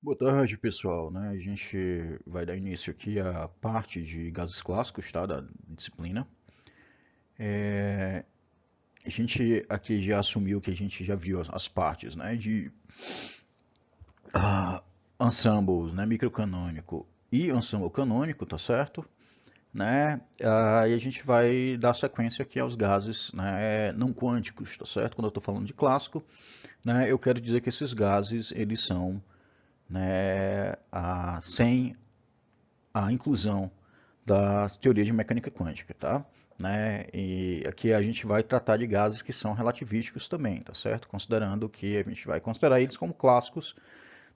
Boa tarde, pessoal. A gente vai dar início aqui à parte de gases clássicos, tá, da disciplina. A gente aqui já assumiu que a gente já viu as partes, né, de ensembles, né, microcanônico e ensemble canônico, tá certo? Né? E a gente vai dar sequência aqui aos gases, né, não quânticos, tá certo? Quando eu estou falando de clássico, né, eu quero dizer que esses gases eles são, né, sem a inclusão das teorias de mecânica quântica, tá? Né? E aqui a gente vai tratar de gases que são relativísticos também, tá certo? Considerando que a gente vai considerar eles como clássicos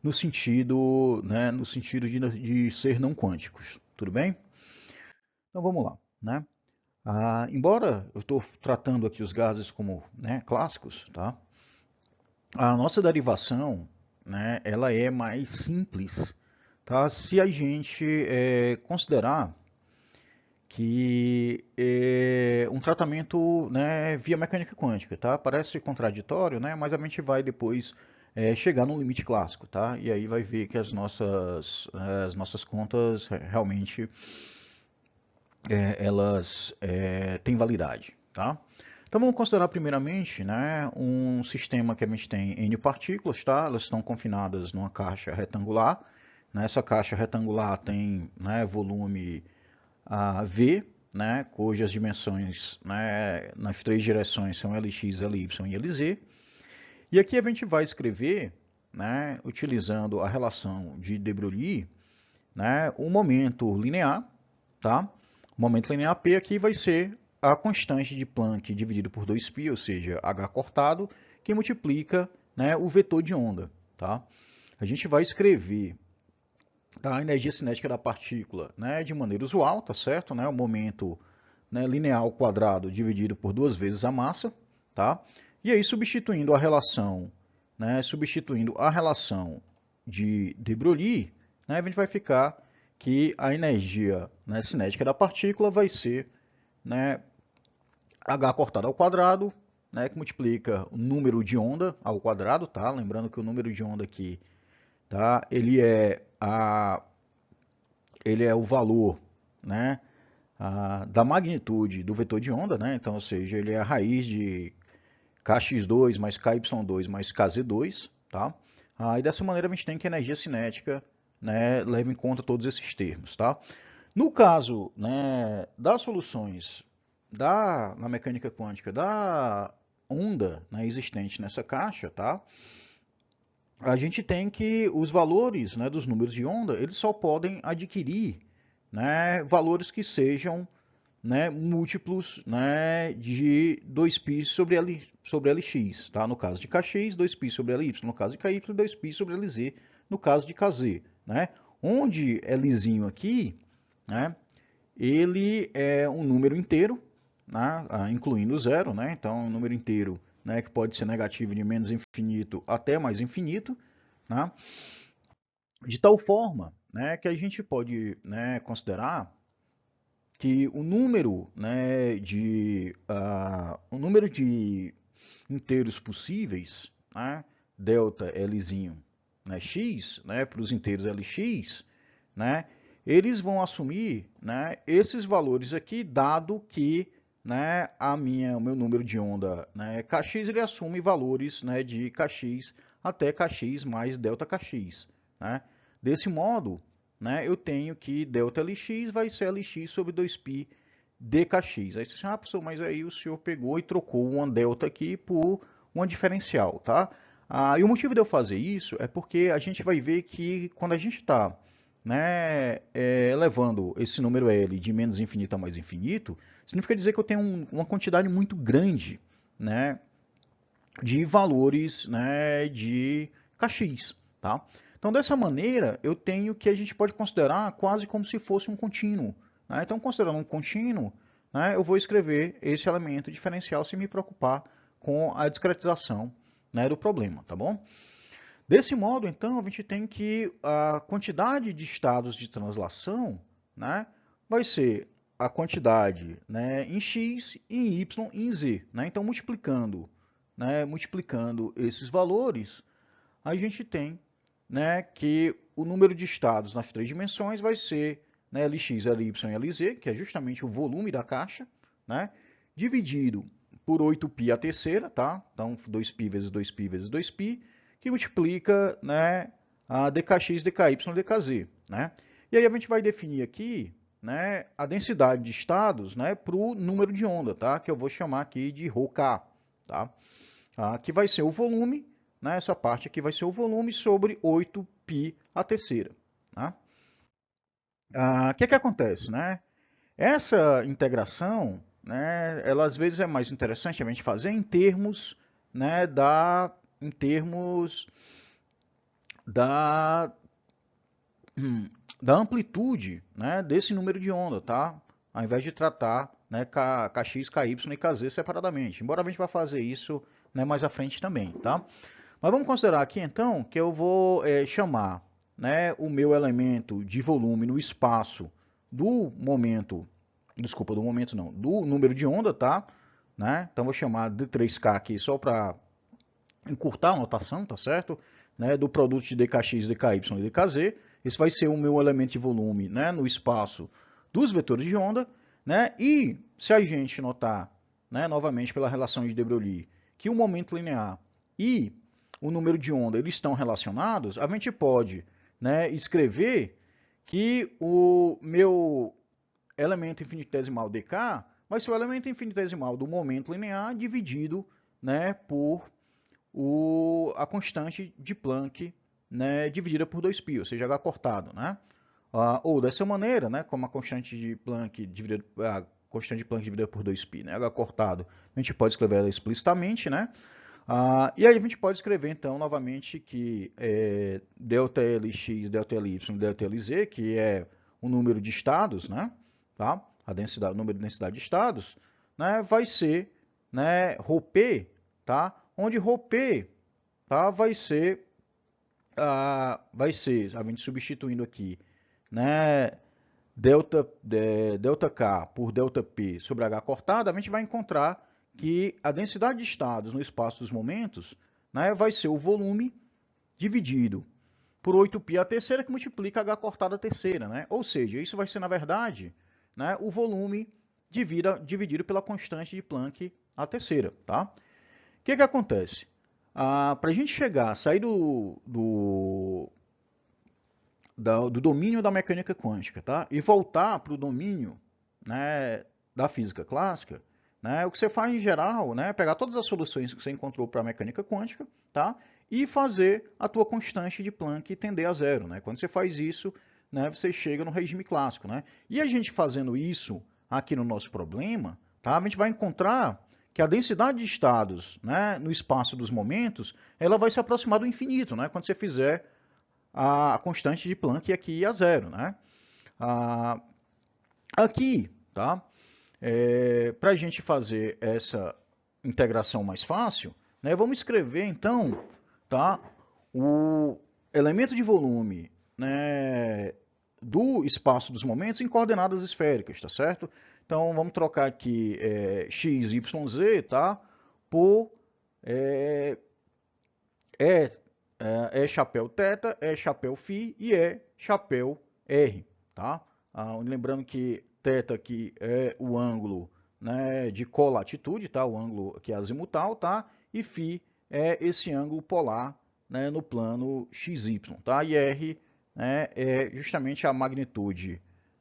no sentido, né, no sentido de ser não quânticos, tudo bem? Então vamos lá, né? Embora eu estou tratando aqui os gases como, né, clássicos, tá? A nossa derivação, né, ela é mais simples, tá? Se a gente considerar que é um tratamento, né, via mecânica quântica, tá? Parece contraditório, né? Mas a gente vai depois chegar no limite clássico, tá? E aí vai ver que as nossas contas realmente elas têm validade, tá? Então vamos considerar primeiramente, né, um sistema que a gente tem N partículas, tá? Elas estão confinadas numa caixa retangular. Nessa caixa retangular tem, né, volume V, né, cujas dimensões, né, nas três direções são Lx, Ly e Lz. E aqui a gente vai escrever, né, utilizando a relação de de Broglie, né, o momento linear, tá? O momento linear P aqui vai ser a constante de Planck dividido por 2π, ou seja, h cortado, que multiplica, né, o vetor de onda, tá? A gente vai escrever a energia cinética da partícula, né, de maneira usual, tá certo? Né, o momento, né, linear ao quadrado dividido por duas vezes a massa, tá? E aí substituindo a relação de Broglie, né, a gente vai ficar que a energia, né, cinética da partícula vai ser, né, h cortado ao quadrado, né, que multiplica o número de onda ao quadrado, tá? Lembrando que o número de onda aqui, tá? Ele é o valor, né, da magnitude do vetor de onda, né? Então, ou seja, ele é a raiz de kx2 mais ky2 mais kz2, tá? E dessa maneira a gente tem que a energia cinética, né, leva em conta todos esses termos, tá? No caso, né, das soluções na mecânica quântica da onda, né, existente nessa caixa, tá? A gente tem que os valores, né, dos números de onda, eles só podem adquirir, né, valores que sejam, né, múltiplos, né, de 2π sobre Lx, tá? No caso de Kx, 2π sobre Ly, no caso de Ky, 2π sobre Lz, no caso de Kz, né? Onde Lzinho aqui, né, ele é um número inteiro, né, incluindo zero, né? Então, um número inteiro, né, que pode ser negativo de menos infinito até mais infinito, né? De tal forma, né, que a gente pode, né, considerar que o número de inteiros possíveis, né, delta Lzinho, né, x, né, para os inteiros Lx, né, eles vão assumir, né, esses valores aqui, dado que, né, o meu número de onda, né, kx, ele assume valores, né, de kx até kx mais delta kx, né? Desse modo, né, eu tenho que delta Lx vai ser Lx sobre 2π dkx. Aí você diz, professor, mas aí o senhor pegou e trocou uma delta aqui por uma diferencial, tá? E o motivo de eu fazer isso é porque a gente vai ver que quando a gente está, né, elevando esse número L de menos infinito a mais infinito, significa dizer que eu tenho uma quantidade muito grande, né, de valores, né, de kx, tá? Então, dessa maneira, eu tenho que a gente pode considerar quase como se fosse um contínuo, né? Então, considerando um contínuo, né, eu vou escrever esse elemento diferencial sem me preocupar com a discretização, né, do problema, tá bom? Desse modo, então, a gente tem que a quantidade de estados de translação, né, vai ser a quantidade, né, em x, em y e em z, né? Então, multiplicando, né, multiplicando esses valores, a gente tem, né, que o número de estados nas 3 dimensões vai ser, né, Lx, Ly e Lz, que é justamente o volume da caixa, né, dividido por 8π a terceira, tá? Então, 2π vezes 2π vezes 2π, que multiplica, né, a dkx, dky, dkz, né? E aí a gente vai definir aqui, né, a densidade de estados, né, para o número de onda, tá? Que eu vou chamar aqui de ρk, tá? Que vai ser o volume, né, essa parte aqui vai ser o volume sobre 8π a terceira. Tá? Que acontece, né? Essa integração, né, ela às vezes é mais interessante a gente fazer em termos, né, em termos da, da amplitude, né, desse número de onda, tá? Ao invés de tratar, né, kx, ky e kz separadamente. Embora a gente vá fazer isso, né, mais à frente também, tá? Mas vamos considerar aqui então que eu vou chamar, né, o meu elemento de volume no espaço do momento, desculpa, do momento não, do número de onda, tá? Né? Então vou chamar de 3K aqui só para encurtar a notação, tá certo? Né, do produto de dkx, dky e dkz. Esse vai ser o meu elemento de volume, né, no espaço dos vetores de onda. Né? E se a gente notar, né, novamente pela relação de de Broglie, que o momento linear e o número de onda eles estão relacionados, a gente pode, né, escrever que o meu elemento infinitesimal dk vai ser o elemento infinitesimal do momento linear dividido, né, por a constante de Planck, né, dividida por 2π, ou seja, h cortado. Né? Ou dessa maneira, né, como a constante de Planck dividida por 2π, né, h cortado, a gente pode escrever ela explicitamente, né? E aí a gente pode escrever, então, novamente, que ΔLx, ΔLy, ΔLz, que é o número de estados, né? Tá? O número de densidade de estados, né? Vai ser, né, ρp, tá? Onde ρp, tá? Vai ser, a gente substituindo aqui, né, ΔK por ΔP sobre H cortado, a gente vai encontrar que a densidade de estados no espaço dos momentos, né, vai ser o volume dividido por 8π a terceira, que multiplica H cortado a terceira. Né? Ou seja, isso vai ser, na verdade, né, o volume dividido pela constante de Planck a terceira. Tá? O que acontece? Para a gente sair do domínio da mecânica quântica, tá? E voltar para o domínio, né, da física clássica, né, o que você faz em geral, né, é pegar todas as soluções que você encontrou para a mecânica quântica, tá? E fazer a tua constante de Planck tender a zero. Né? Quando você faz isso, né, você chega no regime clássico. Né? E a gente fazendo isso aqui no nosso problema, tá? A gente vai encontrar que a densidade de estados, né, no espaço dos momentos, ela vai se aproximar do infinito, né, quando você fizer a constante de Planck aqui a zero. Né? Aqui, tá? Para a gente fazer essa integração mais fácil, né, vamos escrever então, tá, o elemento de volume, né, do espaço dos momentos em coordenadas esféricas, tá certo? Então vamos trocar aqui x, y, z, tá, por chapéu θ, chapéu φ e chapéu r, tá? Lembrando que θ aqui é o ângulo, né, de colatitude, tá? O ângulo que é azimutal, tá? E φ é esse ângulo polar, né, no plano xy, tá? E r, né, é justamente a magnitude,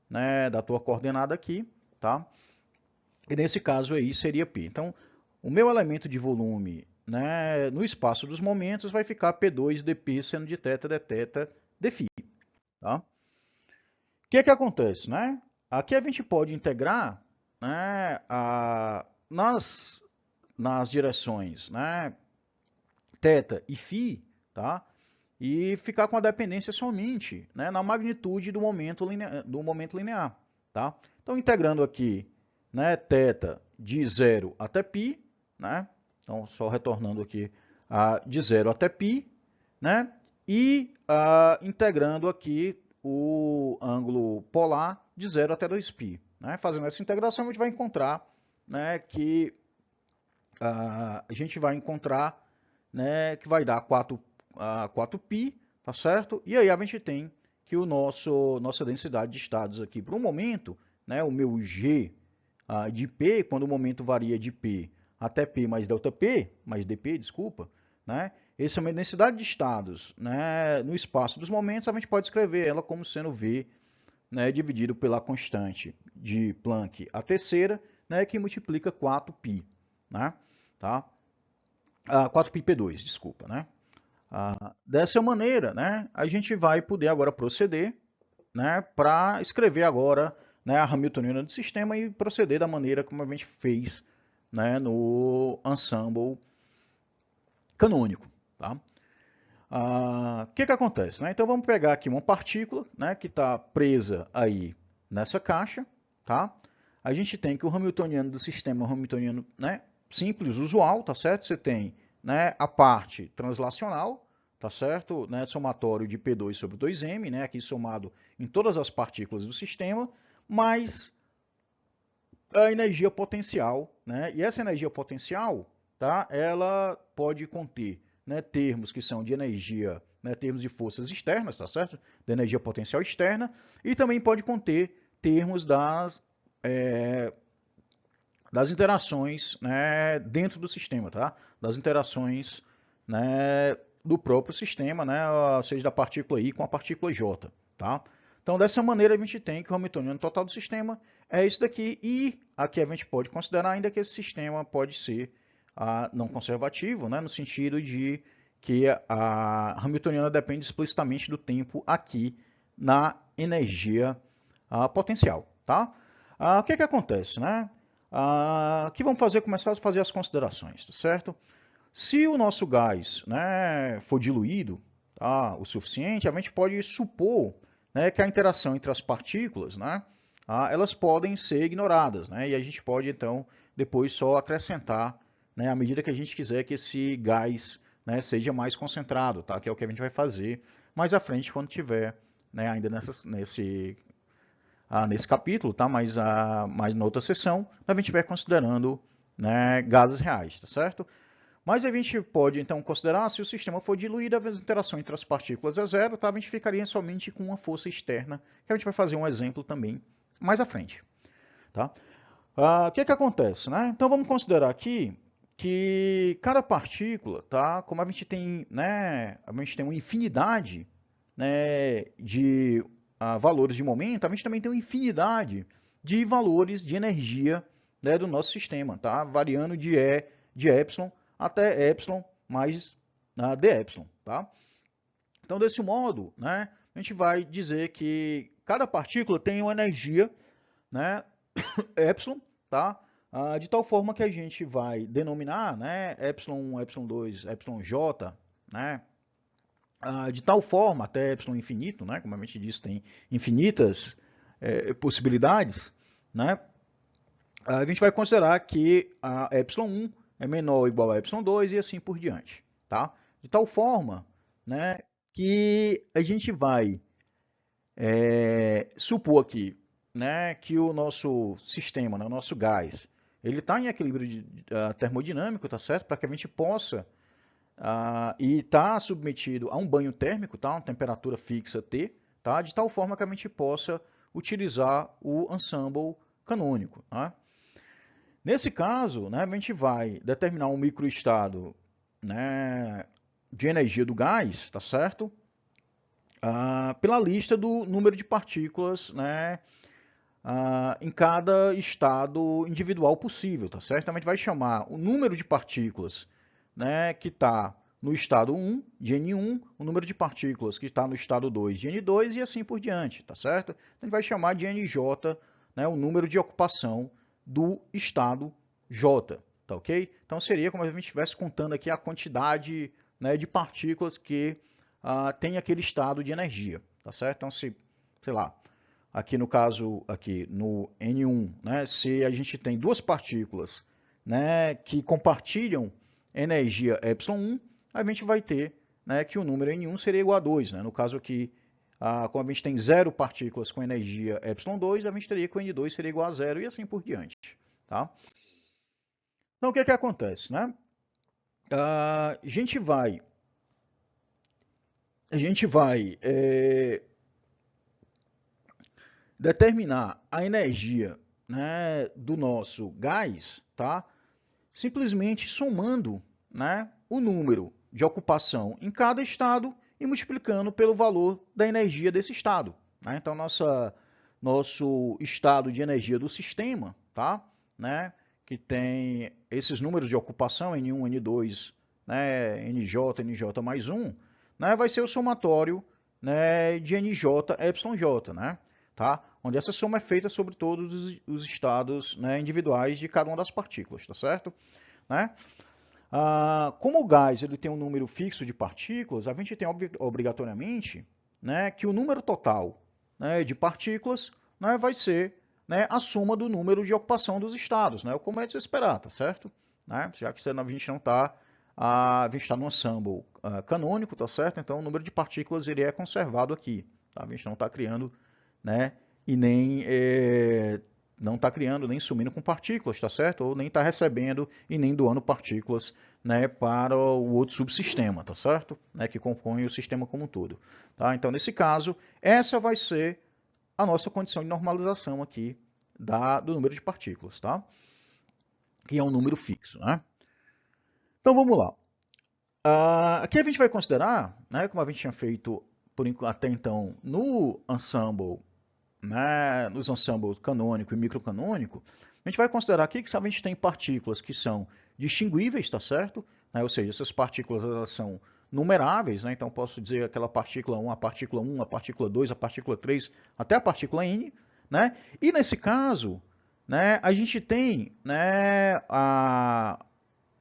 né, da tua coordenada aqui, tá? E nesse caso aí seria π. Então, o meu elemento de volume, né, no espaço dos momentos vai ficar P2 dp seno de θ dθ dφ. Tá? O que acontece? Né? Aqui a gente pode integrar, né, nas direções, né, θ e φ, tá? E ficar com a dependência somente, né, na magnitude do momento linear. Tá? Então, integrando aqui, né, θ de 0 até π, né? Então, só retornando aqui de 0 até π, né? E integrando aqui o ângulo polar de 0 até 2π. Né? Fazendo essa integração, a gente vai encontrar, né, que a gente vai encontrar, né, que vai dar 4π, tá certo? E aí a gente tem que nossa densidade de estados aqui, por um momento, né, o meu G de P, quando o momento varia de P até P mais ΔP, mais dP, desculpa, né, essa é uma densidade de estados, né, no espaço dos momentos, a gente pode escrever ela como sendo V, né, dividido pela constante de Planck, a terceira, né, que multiplica 4π, né, tá? 4πp2, desculpa, né? Dessa maneira, né, a gente vai poder agora proceder, né, para escrever agora, né, a Hamiltoniana do sistema e proceder da maneira como a gente fez, né, no ensemble canônico. Tá? Que acontece? Né? Então vamos pegar aqui uma partícula, né, que está presa aí nessa caixa. Tá? A gente tem que o Hamiltoniano do sistema é um Hamiltoniano, né, simples, usual, tá certo? Você tem, né, a parte translacional, tá certo? Né, somatório de P2 sobre 2m, né, aqui somado em todas as partículas do sistema, mais a energia potencial, né? E essa energia potencial, tá? Ela pode conter, né, termos que são de energia, né, termos de forças externas, tá certo? Da energia potencial externa, e também pode conter termos das interações, né, dentro do sistema, tá? Das interações, né, do próprio sistema, né, seja da partícula I com a partícula J, tá? Então, dessa maneira, a gente tem que o Hamiltoniano total do sistema é isso daqui, e aqui a gente pode considerar ainda que esse sistema pode ser não conservativo, né, no sentido de que a Hamiltoniana depende explicitamente do tempo aqui na energia potencial, tá? O que acontece, né? Aqui vamos começar a fazer as considerações, tá certo? Se o nosso gás, né, for diluído, tá, o suficiente, a gente pode supor, né, que a interação entre as partículas, né, elas podem ser ignoradas, né, e a gente pode então depois só acrescentar, né, à medida que a gente quiser que esse gás, né, seja mais concentrado, tá, que é o que a gente vai fazer mais à frente quando tiver, né, ainda nesse capítulo, tá? Mas na outra sessão, a gente vai considerando, né, gases reais, tá certo? Mas a gente pode, então, considerar, se o sistema for diluído, a interação entre as partículas é zero, tá? A gente ficaria somente com uma força externa, que a gente vai fazer um exemplo também mais à frente. Tá? O que acontece? Né? Então, vamos considerar aqui que cada partícula, tá? Como a gente tem, né, a gente tem uma infinidade, né, de valores de momento, a gente também tem uma infinidade de valores de energia, né, do nosso sistema, tá? Variando de epsilon até epsilon mais d epsilon, tá? Então, desse modo, né, a gente vai dizer que cada partícula tem uma energia, né, epsilon, tá? De tal forma que a gente vai denominar, né, epsilon 1, epsilon 2, epsilon j, né, de tal forma, até epsilon infinito, né, como a gente disse, tem infinitas possibilidades, né, a gente vai considerar que a epsilon 1 é menor ou igual a epsilon 2 e assim por diante, tá? De tal forma, né, que a gente vai supor aqui, né, que o nosso sistema, né, o nosso gás, ele está em equilíbrio termodinâmico, tá certo? Para que a gente possa e está submetido a um banho térmico, tá? Uma temperatura fixa T, tá? De tal forma que a gente possa utilizar o ensemble canônico. Tá? Nesse caso, né, a gente vai determinar um microestado, né, de energia do gás, tá certo? Pela lista do número de partículas, né, em cada estado individual possível, tá certo? Então a gente vai chamar o número de partículas, né, que está no estado 1 de N1, o número de partículas que está no estado 2 de N2 e assim por diante, tá certo? Então a gente vai chamar de NJ, né, o número de ocupação do estado J, tá ok? Então seria como se a gente estivesse contando aqui a quantidade, né, de partículas que tem aquele estado de energia, tá certo? Então se, sei lá, aqui no caso, aqui no N1, né, se a gente tem duas partículas, né, que compartilham energia ε1, a gente vai ter, né, que o número N1 seria igual a 2. Né? No caso aqui, como a gente tem zero partículas com energia ε2, a gente teria que o N2 seria igual a zero e assim por diante. Tá? Então, o que acontece? Né? A gente vai a gente vai determinar a energia, né, do nosso gás, tá? Simplesmente somando, né, o número de ocupação em cada estado e multiplicando pelo valor da energia desse estado, né? Então, nosso estado de energia do sistema, tá? Né, que tem esses números de ocupação, N1, N2, né, NJ, NJ mais 1, né, vai ser o somatório, né, de NJ, EJ, né? Tá? Onde essa soma é feita sobre todos os estados, né, individuais de cada uma das partículas, tá certo? Né? Como o gás ele tem um número fixo de partículas, a gente tem obrigatoriamente, né, que o número total, né, de partículas, né, vai ser, né, a soma do número de ocupação dos estados, né, como é de se esperar, tá certo? Né? Já que a gente não está a gente está no ensemble canônico, tá certo? Então o número de partículas ele é conservado aqui, tá? A gente não está criando, né, e nem não está criando nem sumindo com partículas, tá certo? Ou nem está recebendo e nem doando partículas, né, para o outro subsistema, tá certo? Né, que compõe o sistema como um todo. Tá? Então, nesse caso, essa vai ser a nossa condição de normalização aqui do número de partículas, tá? Que é um número fixo, né? Então, vamos lá. Aqui a gente vai considerar, né, como a gente tinha feito até então no ensemble, né, nos ensembles canônico e microcanônico, a gente vai considerar aqui que a gente tem partículas que são distinguíveis, tá certo? Né, ou seja, essas partículas elas são numeráveis, né? Então posso dizer aquela partícula 1, a partícula 1, a partícula 2, a partícula 3, até a partícula n, né? E nesse caso, né, a gente tem, né, a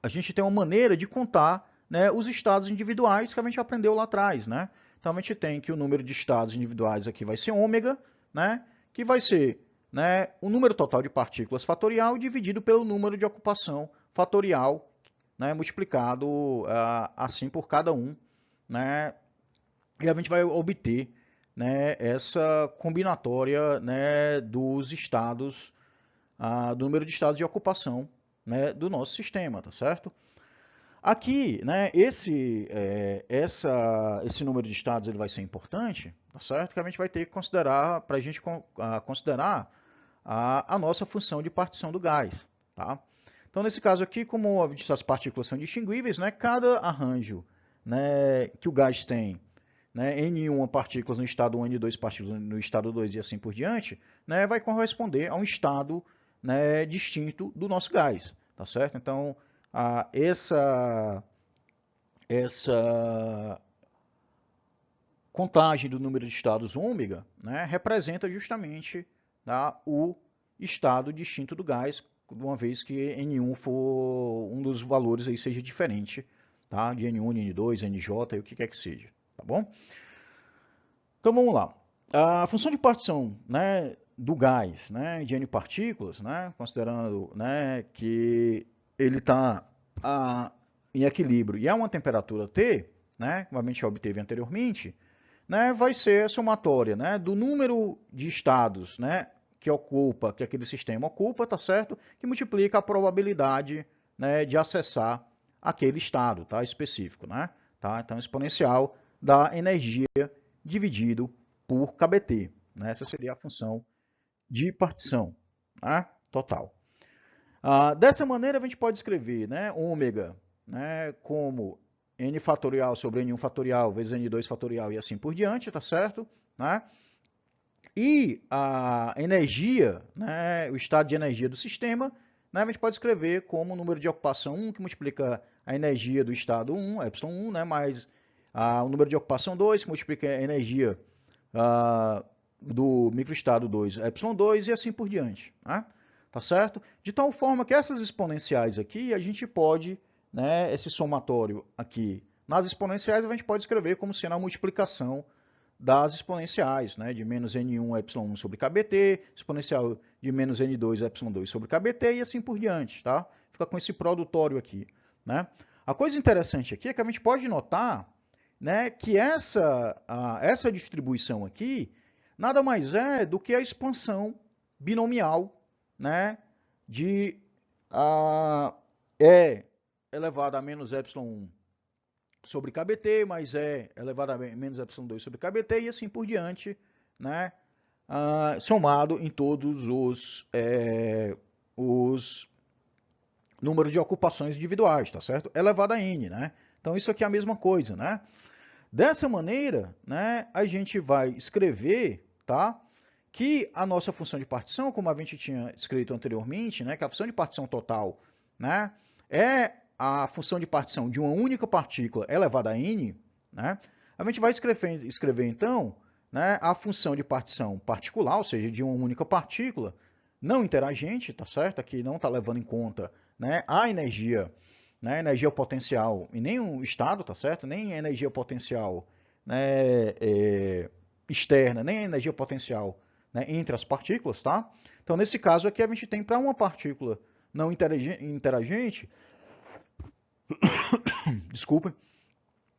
gente tem uma maneira de contar, né, os estados individuais que a gente aprendeu lá atrás, né? Então a gente tem que o número de estados individuais aqui vai ser ômega, né, que vai ser, né, o número total de partículas fatorial dividido pelo número de ocupação fatorial, né, multiplicado assim por cada um, né, e a gente vai obter, né, essa combinatória, né, dos estados, do número de estados de ocupação, né, do nosso sistema, tá certo? Aqui, né, esse número de estados ele vai ser importante, tá certo? Que a gente vai ter que considerar, para a gente considerar a nossa função de partição do gás, tá? Então, nesse caso aqui, como as partículas são distinguíveis, né, cada arranjo, né, que o gás tem, né, N1 partículas no estado 1, N2 partículas no estado 2 e assim por diante, né, vai corresponder a um estado, né, distinto do nosso gás, tá certo? Então, essa contagem do número de estados ômega, né, representa justamente, tá, o estado distinto do gás, uma vez que N1 for um dos valores aí seja diferente, tá, de N1, N2, NJ e o que quer que seja, tá bom? Então vamos lá. A função de partição, né, do gás, né, de N partículas, né, considerando, né, que ele está em equilíbrio e a uma temperatura T, né, como a gente obteve anteriormente, né, vai ser a somatória, né, do número de estados, né, que aquele sistema ocupa, tá certo? Que multiplica a probabilidade, né, de acessar aquele estado, tá, específico, né? Tá? Então, exponencial da energia dividido por kBt, né? Essa seria a função de partição, né, total. Dessa maneira, a gente pode escrever, né, ômega, né, como n fatorial sobre n1 fatorial vezes n2 fatorial e assim por diante, tá certo? Né? E a energia, né, o estado de energia do sistema, né, a gente pode escrever como o número de ocupação 1, que multiplica a energia do estado 1, ε1, né, mais o número de ocupação 2, que multiplica a energia do microestado 2, ε2, e assim por diante. Né? Tá certo? De tal forma que essas exponenciais aqui, a gente pode, né, esse somatório aqui, nas exponenciais a gente pode escrever como sendo a multiplicação das exponenciais, né, de menos n1 ε1 sobre kBt, exponencial de menos n2 ε2 sobre kBt e assim por diante, tá? Fica com esse produtório aqui, né? A coisa interessante aqui é que a gente pode notar, né, que essa distribuição aqui nada mais é do que a expansão binomial, né, de E elevado a menos ε1 sobre KBT, mais E elevado a menos epsilon2 sobre KBT, e assim por diante, né? Somado em todos os números de ocupações individuais, tá certo? Elevado a N, né? Então isso aqui é a mesma coisa, né? Dessa maneira, né, a gente vai escrever, tá? Que a nossa função de partição, como a gente tinha escrito anteriormente, né, que a função de partição total, né, é a função de partição de uma única partícula elevada a n, né? A gente vai escrever então, né, a função de partição particular, ou seja, de uma única partícula não interagente, tá certo? Aqui não está levando em conta, né, a energia, né, energia potencial em nenhum estado, tá certo? Nem energia potencial, né, externa, nem energia potencial, né, entre as partículas, tá? Então, nesse caso aqui, a gente tem para uma partícula não interagente, desculpa,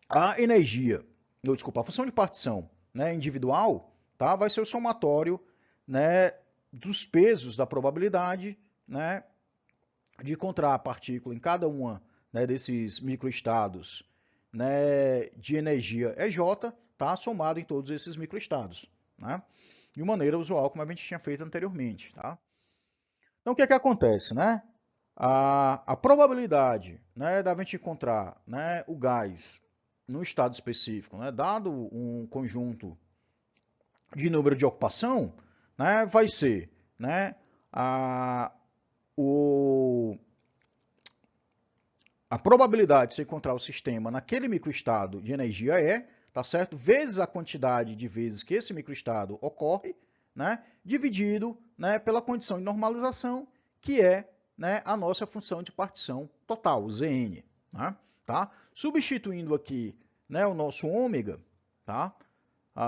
a energia, desculpa, a função de partição, né, individual, tá, vai ser o somatório, né, dos pesos da probabilidade, né, de encontrar a partícula em cada uma, né, desses microestados, né, de energia EJ, tá, somado em todos esses microestados, né, de maneira usual como a gente tinha feito anteriormente, tá. Então, o que é que acontece, né? A probabilidade, né, da gente encontrar, né, o gás no estado específico, né, dado um conjunto de número de ocupação, né, vai ser, né, a probabilidade de você encontrar o sistema naquele microestado de energia E, tá certo? Vezes a quantidade de vezes que esse microestado ocorre, né, dividido, né, pela condição de normalização, que é, né, a nossa função de partição total, o Zn, né, tá? Substituindo aqui, né, o nosso ômega, tá?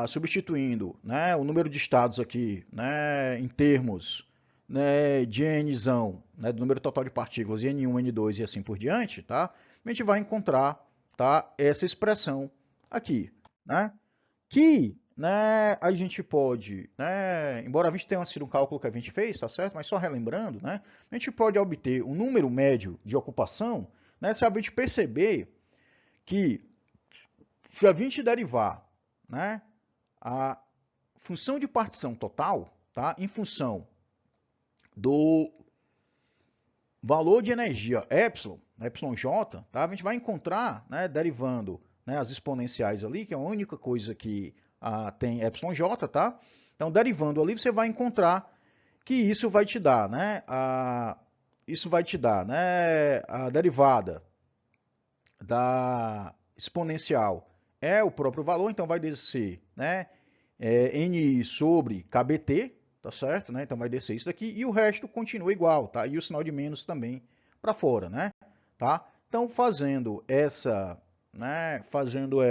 Substituindo, né, o número de estados aqui, né, em termos, né, de Nzão, né, do número total de partículas, N1, N2 e assim por diante, tá? A gente vai encontrar, tá, essa expressão aqui, né? Que, né, a gente pode, né, embora a gente tenha sido um cálculo que a gente fez, tá certo? Mas só relembrando, né, a gente pode obter um número médio de ocupação, né, se a gente perceber que se a gente derivar, né, a função de partição total, tá, em função do valor de energia epsilon, epsilon-j, tá, a gente vai encontrar, né, derivando, né, as exponenciais ali, que é a única coisa que tem epsilon-j, tá? Então, derivando ali, você vai encontrar que isso vai te dar, né, isso vai te dar, né, a derivada da exponencial é o próprio valor, então vai descer, né, N sobre KBT, tá certo? Né? Então vai descer isso daqui e o resto continua igual, tá? E o sinal de menos também para fora, né? Tá? Então fazendo essa, né? Fazendo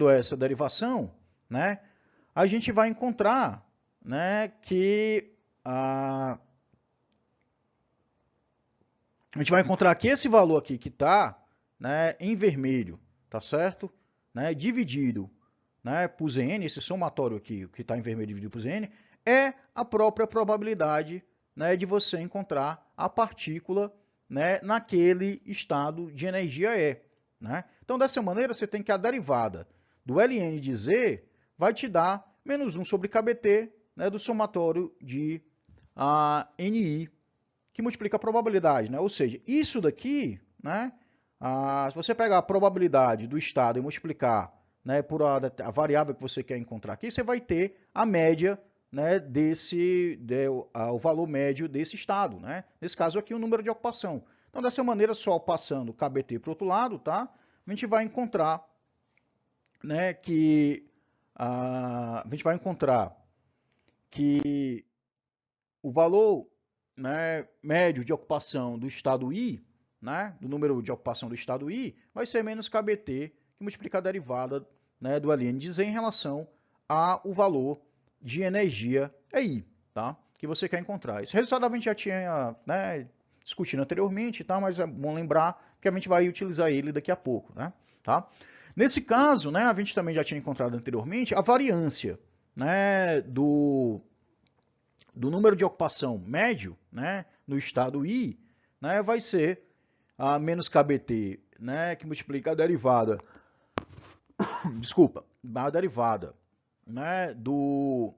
essa derivação, né? A gente vai encontrar, né? Que a gente vai encontrar que esse valor aqui que está, né, em vermelho, tá certo? Né, dividido, né, por Zn, esse somatório aqui, que está em vermelho dividido por Zn, é a própria probabilidade, né, de você encontrar a partícula, né, naquele estado de energia E. Né? Então, dessa maneira, você tem que a derivada do Ln de Z vai te dar menos 1 sobre KBT, né, do somatório de Ni, que multiplica a probabilidade, né? Ou seja, isso daqui, né? Se você pegar a probabilidade do estado e multiplicar, né, por a variável que você quer encontrar aqui, você vai ter a média, né, o valor médio desse estado, né? Nesse caso aqui, o número de ocupação. Então, dessa maneira, só passando o KBT para o outro lado, tá? A gente vai encontrar, né, que o valor, né, médio de ocupação do estado I, né, do número de ocupação do estado I, vai ser menos KBT, que multiplica a derivada, né, do Ln de Z em relação ao valor de energia EI, tá, que você quer encontrar. Esse resultado a gente já tinha, né, discutido anteriormente, tá, mas é bom lembrar que a gente vai utilizar ele daqui a pouco. Né, tá? Nesse caso, né, a gente também já tinha encontrado anteriormente a variância, né, do número de ocupação médio, né, no estado I, né, vai ser menos KBT, né, que multiplica a derivada, desculpa, a derivada, né, do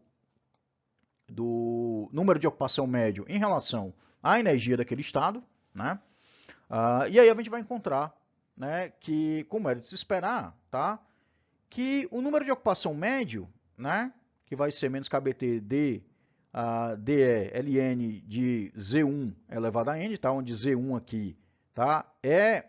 número de ocupação médio em relação à energia daquele estado, né? E aí a gente vai encontrar, né, que, como era de se esperar, tá, que o número de ocupação médio, né, que vai ser menos KBT de DE ln de Z1 elevado a N, tá, onde Z1 aqui, tá, é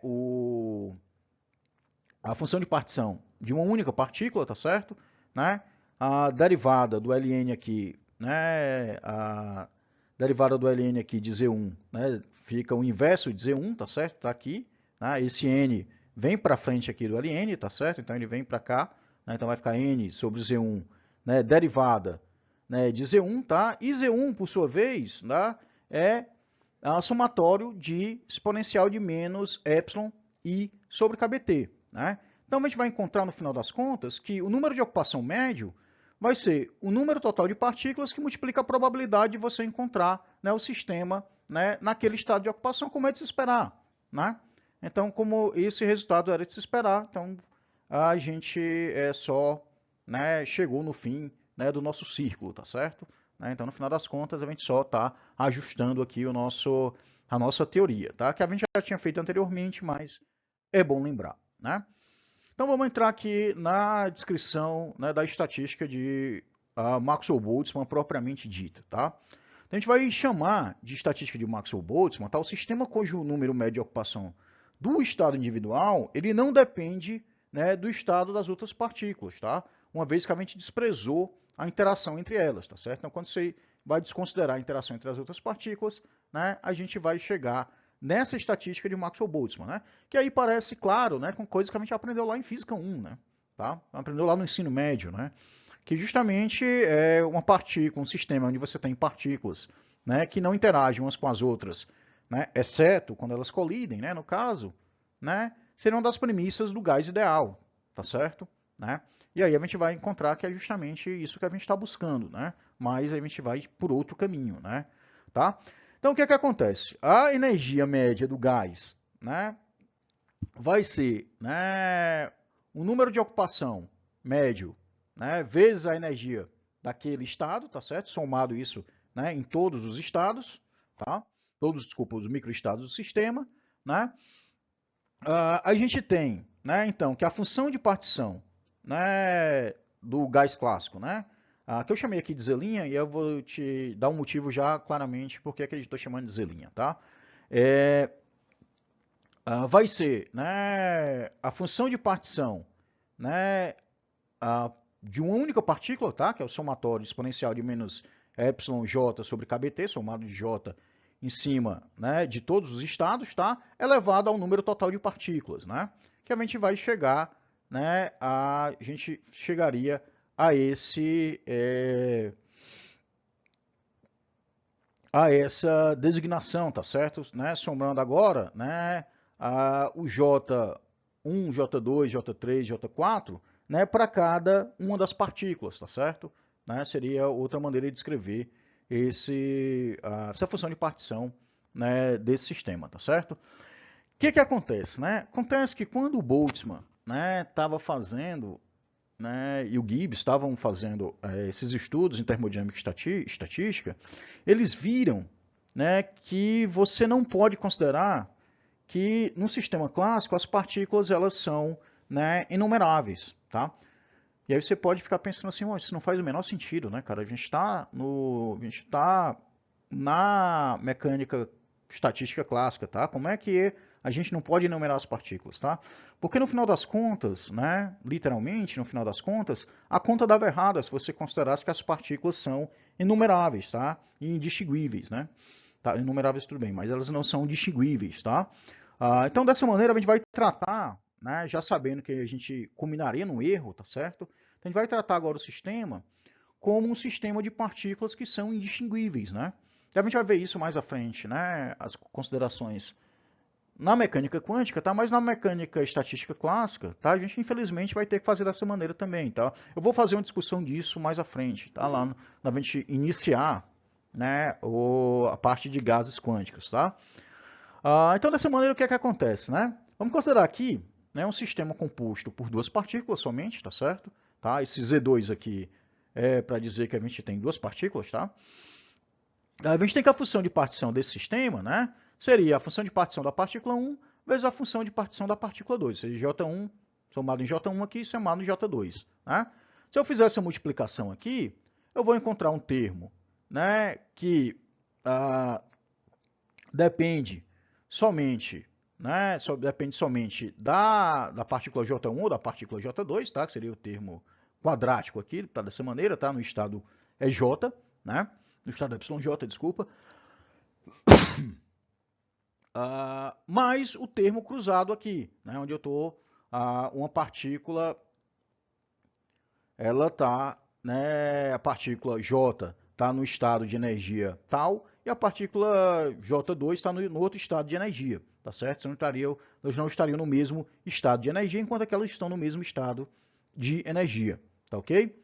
a função de partição de uma única partícula, tá certo? Né? A derivada do ln aqui, né, a derivada do ln aqui de Z1, né, fica o inverso de Z1, tá certo? Tá aqui, né? Esse N vem para frente aqui do ln, tá certo? Então ele vem para cá, né? Então vai ficar N sobre Z1, né, derivada, né, de Z1, tá? E Z1, por sua vez, tá, é somatório de exponencial de menos epsilon i sobre kBt, né? Então a gente vai encontrar no final das contas que o número de ocupação médio vai ser o número total de partículas que multiplica a probabilidade de você encontrar, né, o sistema, né, naquele estado de ocupação, como é de se esperar, né? Então, como esse resultado era de se esperar, então a gente só, né, chegou no fim, né, do nosso círculo, tá certo? Né? Então, no final das contas, a gente só está ajustando aqui a nossa teoria, tá? Que a gente já tinha feito anteriormente, mas é bom lembrar, né? Então, vamos entrar aqui na descrição, né, da estatística de Maxwell-Boltzmann propriamente dita, tá? Então, a gente vai chamar de estatística de Maxwell-Boltzmann, tá? O sistema cujo número médio de ocupação do estado individual, ele não depende, né, do estado das outras partículas, tá? Uma vez que a gente desprezou a interação entre elas, tá certo? Então, quando você vai desconsiderar a interação entre as outras partículas, né, a gente vai chegar nessa estatística de Maxwell-Boltzmann, né? Que aí parece claro, né, com coisas que a gente aprendeu lá em Física 1, né? Tá? Aprendeu lá no ensino médio, né? Que justamente é uma partícula, um sistema onde você tem partículas, né, que não interagem umas com as outras, né, exceto quando elas colidem, né, no caso, né, serão das premissas do gás ideal, tá certo? Né? E aí a gente vai encontrar que é justamente isso que a gente está buscando, né? Mas a gente vai por outro caminho, né? Tá? Então, o que é que acontece? A energia média do gás, né, vai ser, né, o número de ocupação médio, né, vezes a energia daquele estado, tá certo? Somado isso, né, em todos os estados, tá? Todos, desculpa, os microestados do sistema, né? A gente tem, né, então, que a função de partição, né, do gás clássico, né, que eu chamei aqui de zelinha, e eu vou te dar um motivo já claramente porque é que eu estou chamando de zelinha, tá? Vai ser, né, a função de partição, né, de uma única partícula, tá, que é o somatório exponencial de menos epsilon j sobre kBt, somado de j em cima, né, de todos os estados, tá, elevado ao número total de partículas, né, que a gente vai chegar, né, a gente chegaria a essa designação, tá certo? Né? Somando agora, né, o J1, J2, J3, J4, né, para cada uma das partículas, tá certo? Né? Seria outra maneira de escrever essa função de partição, né, desse sistema, tá certo? O que acontece? Né? Acontece que quando o Boltzmann estava fazendo, né, e o Gibbs estavam fazendo esses estudos em termodinâmica e estatística, eles viram, né, que você não pode considerar que no sistema clássico as partículas elas são, né, inumeráveis, tá? E aí você pode ficar pensando assim, oh, isso não faz o menor sentido, né, cara? A gente está na mecânica estatística clássica, tá? Como é que a gente não pode enumerar as partículas, tá? Porque no final das contas, né, literalmente, no final das contas, a conta dava errada se você considerasse que as partículas são inumeráveis, tá? E indistinguíveis, né? Tá, inumeráveis tudo bem, mas elas não são distinguíveis, tá? Então, dessa maneira, a gente vai tratar, né, já sabendo que a gente culminaria no erro, tá certo? Então, a gente vai tratar agora o sistema como um sistema de partículas que são indistinguíveis, né? E a gente vai ver isso mais à frente, né? As considerações na mecânica quântica, tá? Mas na mecânica estatística clássica, tá? A gente infelizmente vai ter que fazer dessa maneira também, tá? Eu vou fazer uma discussão disso mais à frente, tá? Lá na gente iniciar, né, a parte de gases quânticos, tá? Então, dessa maneira, o que é que acontece, né? Vamos considerar aqui, né, um sistema composto por duas partículas somente, tá certo? Tá? Esse Z2 aqui é para dizer que a gente tem duas partículas, tá? A gente tem que a função de partição desse sistema, né, seria a função de partição da partícula 1 vezes a função de partição da partícula 2, ou seja, J1 somado em J1 aqui somado em J2. Né? Se eu fizer essa multiplicação aqui, eu vou encontrar um termo, né, que depende somente, né, depende somente da partícula J1 ou da partícula J2, tá, que seria o termo quadrático aqui, tá, dessa maneira, tá, no estado é J, né, no estado YJ, desculpa, mais o termo cruzado aqui, né, onde eu estou, uma partícula, ela está, né, a partícula J está no estado de energia tal, e a partícula J2 está no outro estado de energia, tá certo? Elas não estariam no mesmo estado de energia, enquanto que elas estão no mesmo estado de energia, tá ok?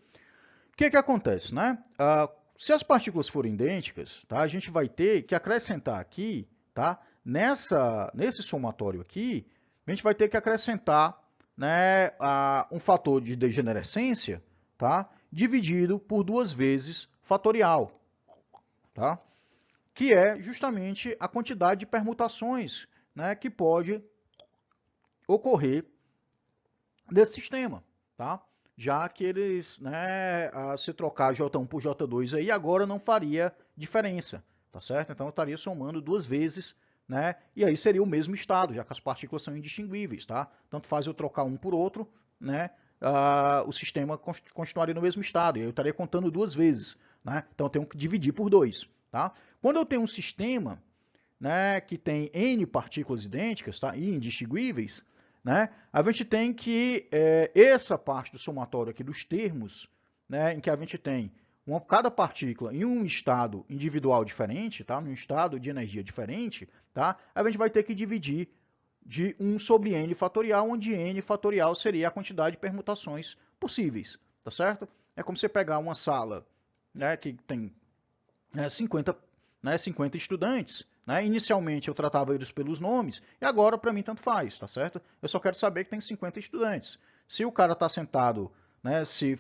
O que acontece, né? Se as partículas forem idênticas, tá, a gente vai ter que acrescentar aqui, tá, nesse somatório aqui, a gente vai ter que acrescentar, né, um fator de degenerescência, tá, dividido por 2 vezes fatorial, tá, que é justamente a quantidade de permutações, né, que pode ocorrer desse sistema, tá? Já que eles, né, se trocar J1 por J2 aí, agora não faria diferença, tá certo? Então eu estaria somando 2 vezes, né, e aí seria o mesmo estado, já que as partículas são indistinguíveis, tá? Tanto faz eu trocar um por outro, né, o sistema continuaria no mesmo estado, e eu estaria contando 2 vezes, né? Então eu tenho que dividir por 2, tá? Quando eu tenho um sistema, né, que tem N partículas idênticas, tá, e indistinguíveis, né, a gente tem que, essa parte do somatório aqui dos termos, né, em que a gente tem cada partícula em um estado individual diferente, tá, num estado de energia diferente, tá, a gente vai ter que dividir de 1 sobre n fatorial, onde n fatorial seria a quantidade de permutações possíveis, tá certo? É como você pegar uma sala, né, que tem 50 estudantes, né? Inicialmente eu tratava eles pelos nomes, e agora para mim tanto faz, tá certo? Eu só quero saber que tem 50 estudantes. Se o cara está sentado, né, se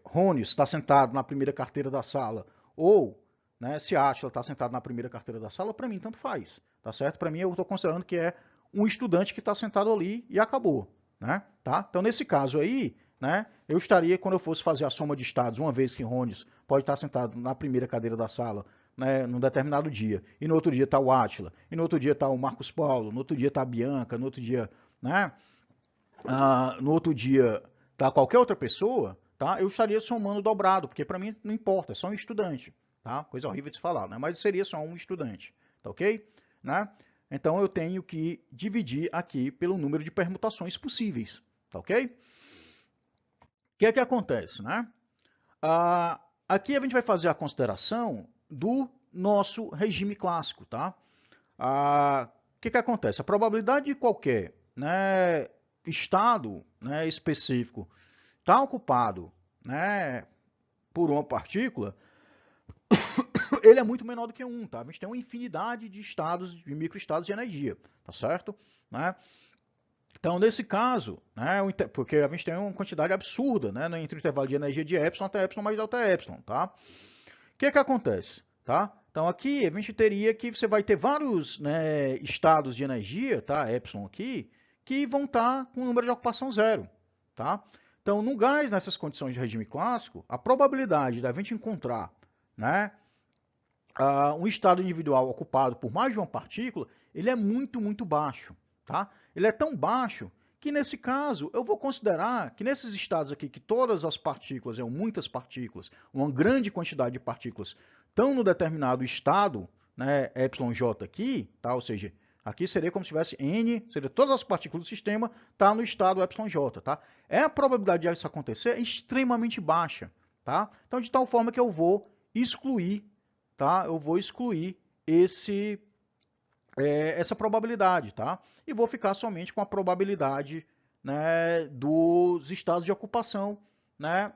Rones está sentado na primeira carteira da sala, ou, né, se Átila está sentado na primeira carteira da sala, para mim tanto faz, tá certo? Para mim eu estou considerando que é um estudante que está sentado ali e acabou, né? Tá? Então nesse caso aí, né, eu estaria, quando eu fosse fazer a soma de estados, uma vez que Rones pode estar sentado na primeira cadeira da sala, né, num determinado dia, e no outro dia está o Átila, e no outro dia está o Marcos Paulo, no outro dia está a Bianca, no outro dia, né, no outro dia está qualquer outra pessoa, tá, eu estaria somando dobrado, porque para mim não importa, é só um estudante, tá, coisa horrível de se falar, né, mas seria só um estudante, tá ok? Né? Então eu tenho que dividir aqui pelo número de permutações possíveis, tá ok? O que é que acontece, né? Aqui a gente vai fazer a consideração do nosso regime clássico, tá? O que acontece? A probabilidade de qualquer, né, estado, né, específico estar ocupado, né, por uma partícula, ele é muito menor do que 1, tá? A gente tem uma infinidade de estados, de microestados de energia, tá certo? Né? Então, nesse caso, né, porque a gente tem uma quantidade absurda, né, entre o intervalo de energia de epsilon até epsilon mais delta epsilon, tá? O que acontece, tá? Então, aqui a gente teria que você vai ter vários, né, estados de energia, tá, epsilon aqui, que vão estar com o número de ocupação zero, tá? Então, no gás, nessas condições de regime clássico, a probabilidade da gente encontrar, né, um estado individual ocupado por mais de uma partícula, ele é muito, muito baixo, tá? Ele é tão baixo que, nesse caso, eu vou considerar que nesses estados aqui, que todas as partículas, muitas partículas, uma grande quantidade de partículas, estão no determinado estado, né, εj aqui, tá? Ou seja, aqui seria como se tivesse N, seria todas as partículas do sistema, tá no estado εj, tá? A probabilidade disso acontecer é extremamente baixa, tá? Então, de tal forma que eu vou excluir, tá? Eu vou excluir essa probabilidade, tá? E vou ficar somente com a probabilidade, né, dos estados de ocupação, né,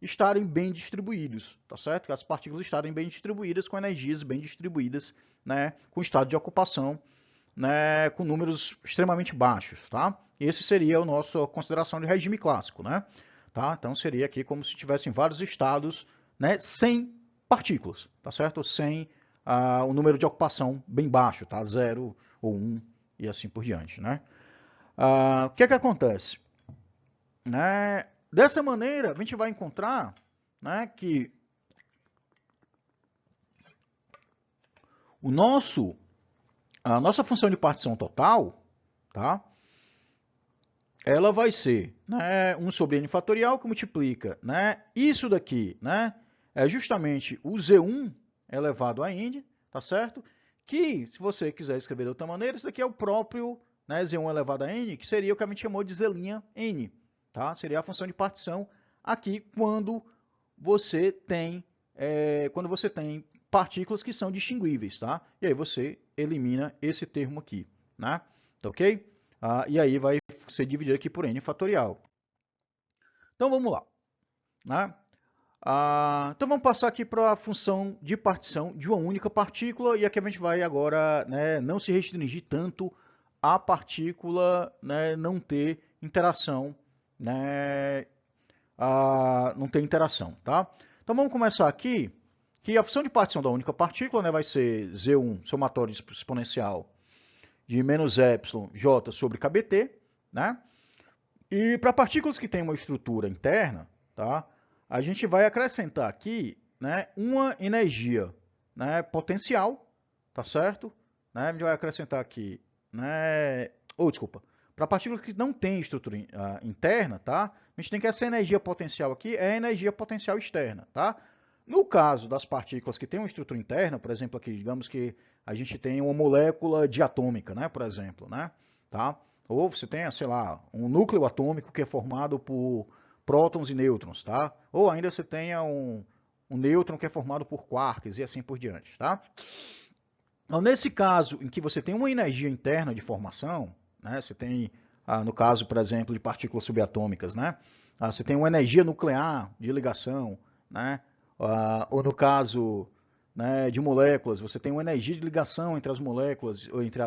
estarem bem distribuídos, tá certo? As partículas estarem bem distribuídas, com energias bem distribuídas né, com estado de ocupação, né, com números extremamente baixos, tá? Esse seria a nossa consideração de regime clássico, né? Tá? Então seria aqui como se tivessem vários estados, né, sem partículas, tá certo? Sem o número de ocupação bem baixo, tá? 0 ou 1 e assim por diante, né? O que é que acontece? Né? Dessa maneira, a gente vai encontrar, né, que a nossa função de partição total, tá? Ela vai ser, né, 1 sobre n fatorial que multiplica, né, isso daqui, né, é justamente o Z1 elevado a n, tá certo? Que, se você quiser escrever de outra maneira, isso daqui é o próprio, né, Z1 elevado a n, que seria o que a gente chamou de Z' n, tá? Seria a função de partição aqui quando você tem partículas que são distinguíveis, tá? E aí você elimina esse termo aqui, né? Tá ok? E aí vai ser dividido aqui por n fatorial. Então vamos lá, né? Então vamos passar aqui para a função de partição de uma única partícula, e aqui a gente vai agora, né, não se restringir tanto à partícula, né, não ter interação, né, não ter interação, tá? Então vamos começar aqui, que a função de partição da única partícula, né, vai ser Z1 somatório exponencial de menos epsilon j sobre kBt, né? E para partículas que têm uma estrutura interna, tá? A gente vai acrescentar aqui, né, uma energia, né, potencial, tá certo? Né? A gente vai acrescentar aqui, né, desculpa, para partículas que não têm estrutura interna, tá? A gente tem que essa energia potencial aqui é a energia potencial externa, tá? No caso das partículas que têm uma estrutura interna, por exemplo, aqui, digamos que a gente tem uma molécula diatômica, né, por exemplo, né, tá? Ou você tem, sei lá, um núcleo atômico que é formado por prótons e nêutrons, tá? Ou ainda você tenha um nêutron que é formado por quarks e assim por diante, tá? Então, nesse caso em que você tem uma energia interna de formação, né, você tem, no caso, por exemplo, de partículas subatômicas, né, você tem uma energia nuclear de ligação, né, ou no caso, né, de moléculas, você tem uma energia de ligação entre as moléculas, ou entre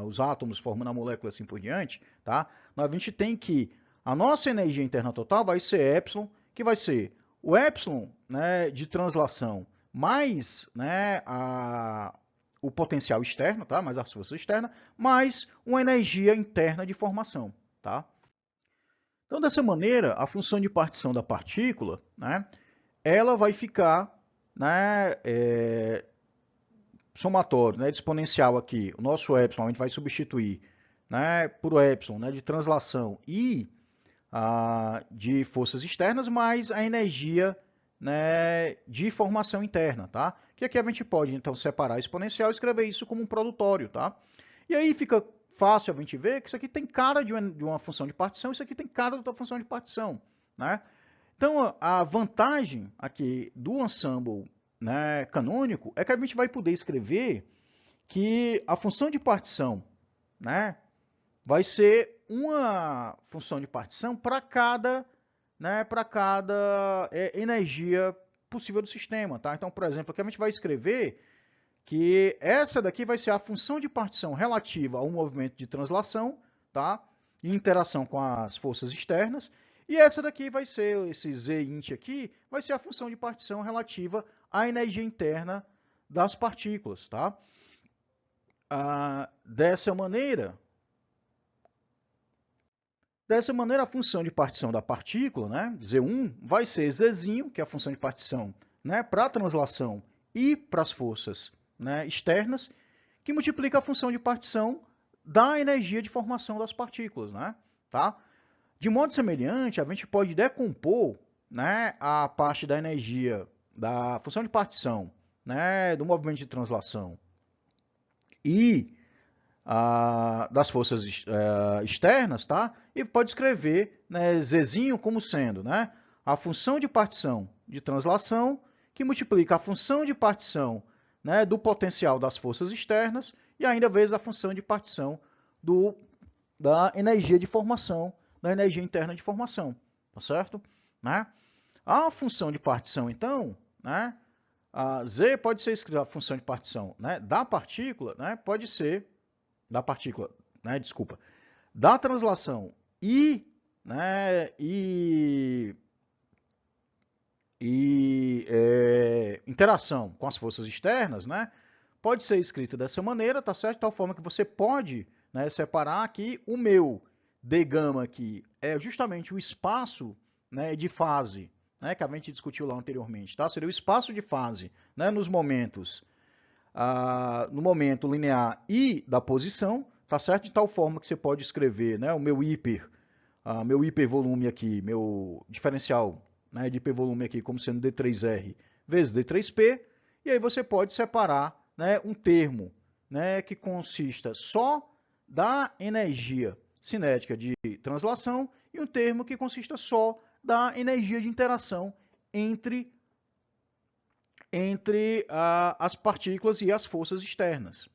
os átomos formando a molécula e assim por diante, tá? Mas a gente tem que a nossa energia interna total vai ser epsilon, que vai ser o epsilon, né, de translação mais, né, o potencial externo, tá? Mais a força externa, mais uma energia interna de formação, tá? Então, dessa maneira, a função de partição da partícula, né, ela vai ficar, né, somatório, né, de exponencial aqui. O nosso epsilon a gente vai substituir, né, por o epsilon, né, de translação e de forças externas, mais a energia, né, de formação interna, tá? Que aqui a gente pode, então, separar a exponencial e escrever isso como um produtório, tá? E aí fica fácil a gente ver que isso aqui tem cara de uma função de partição, isso aqui tem cara de outra função de partição, né? Então, a vantagem aqui do ensemble, né, canônico é que a gente vai poder escrever que a função de partição, né, vai ser uma função de partição para cada, né, energia possível do sistema, tá? Então, por exemplo, aqui a gente vai escrever que essa daqui vai ser a função de partição relativa ao movimento de translação, tá? E interação com as forças externas. E essa daqui vai ser, esse zint aqui, vai ser a função de partição relativa à energia interna das partículas, tá? Dessa maneira, a função de partição da partícula, né, Z1, vai ser Zzinho, que é a função de partição, né, para a translação e para as forças, né, externas, que multiplica a função de partição da energia de formação das partículas, né, tá? De modo semelhante, a gente pode decompor, né, a parte da energia da função de partição, né, do movimento de translação e das forças externas, tá? E pode escrever, né, Zzinho como sendo, né, a função de partição de translação que multiplica a função de partição, né, do potencial das forças externas e ainda vezes a função de partição da energia de formação, da energia interna de formação, tá certo? Né? A função de partição, então, né, Z pode ser escrita a função de partição, né, da partícula, né, pode ser da partícula, né, desculpa, da translação e, né, interação com as forças externas, né, pode ser escrita dessa maneira, tá certo? De tal forma que você pode, né, separar aqui o meu d gama aqui é justamente o espaço, né, de fase, né, que a gente discutiu lá anteriormente, tá? Seria o espaço de fase, né, nos momentos, no momento linear e da posição, tá certo? De tal forma que você pode escrever, né, o meu hipervolume aqui, meu diferencial, né, de hipervolume aqui como sendo D3R vezes D3P, e aí você pode separar, né, um termo, né, que consista só da energia cinética de translação e um termo que consista só da energia de interação entre as partículas e as forças externas.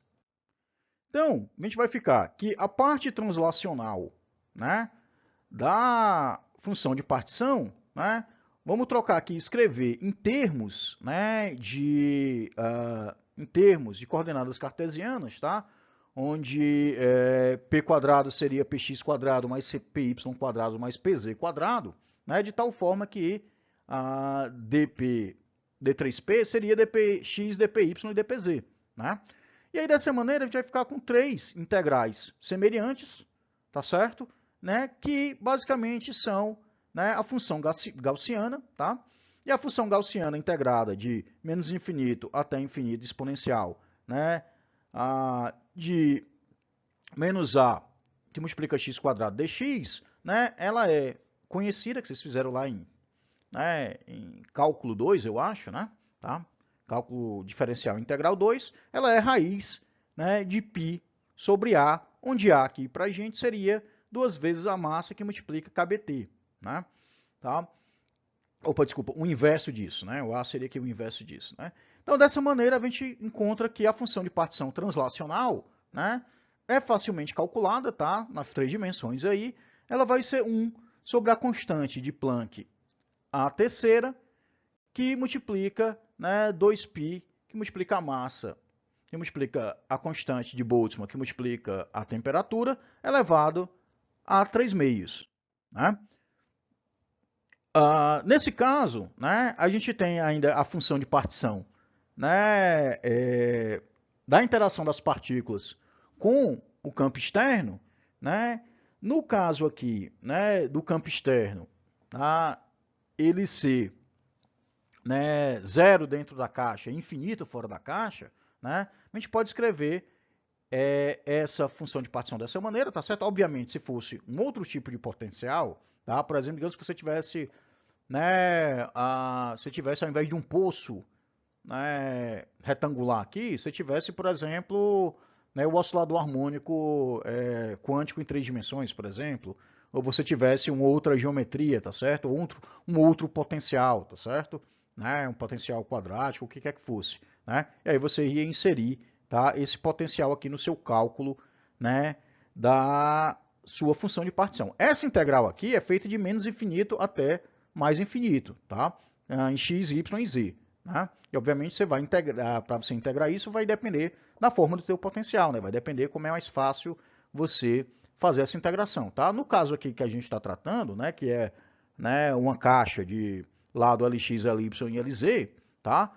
Então, a gente vai ficar que a parte translacional, né, da função de partição, né, vamos trocar aqui, escrever em termos, né, em termos de coordenadas cartesianas, tá? Onde p quadrado seria px quadrado mais py quadrado mais pz quadrado, né? De tal forma que d3p seria dpx, dpy e dpz, né? E aí dessa maneira a gente vai ficar com três integrais semelhantes, tá certo? Né? Que basicamente são, né, a função gaussiana, tá? E a função gaussiana integrada de menos infinito até infinito exponencial, né, de menos a que multiplica x quadrado dx, né, ela é conhecida, que vocês fizeram lá em cálculo 2, eu acho, né, tá? Cálculo diferencial integral 2, ela é raiz, né, de π sobre A, onde A aqui para a gente seria 2 vezes a massa que multiplica kBt, né? Tá? Opa, desculpa, o inverso disso, né? O A seria aqui o inverso disso, né? Então, dessa maneira, a gente encontra que a função de partição translacional, né, é facilmente calculada, tá? Nas três dimensões aí, ela vai ser 1 sobre a constante de Planck, a terceira, que multiplica, né, 2π, que multiplica a massa, que multiplica a constante de Boltzmann, que multiplica a temperatura, elevado a 3 meios, né? Nesse caso, né, a gente tem ainda a função de partição, né, da interação das partículas com o campo externo, né? No caso aqui, né, do campo externo, tá, ele ser, né, zero dentro da caixa e infinito fora da caixa, né, a gente pode escrever essa função de partição dessa maneira, tá certo? Obviamente, se fosse um outro tipo de potencial, tá? Por exemplo, digamos que você tivesse, né, ao invés de um poço, né, retangular aqui, você tivesse, por exemplo, né, o oscilador harmônico quântico em 3 dimensões, por exemplo, ou você tivesse uma outra geometria, tá certo? Ou um outro potencial, tá certo? Né, um potencial quadrático, o que quer que fosse, né? E aí você ia inserir, tá, esse potencial aqui no seu cálculo, né, da sua função de partição. Essa integral aqui é feita de menos infinito até mais infinito, tá? Em x, y e z. Né? E obviamente você vai integrar, para você integrar isso, vai depender da forma do teu potencial, né? Vai depender como é mais fácil você fazer essa integração, tá? No caso aqui que a gente está tratando, né, que é, né, uma caixa de lado Lx, Ly e Lz, tá?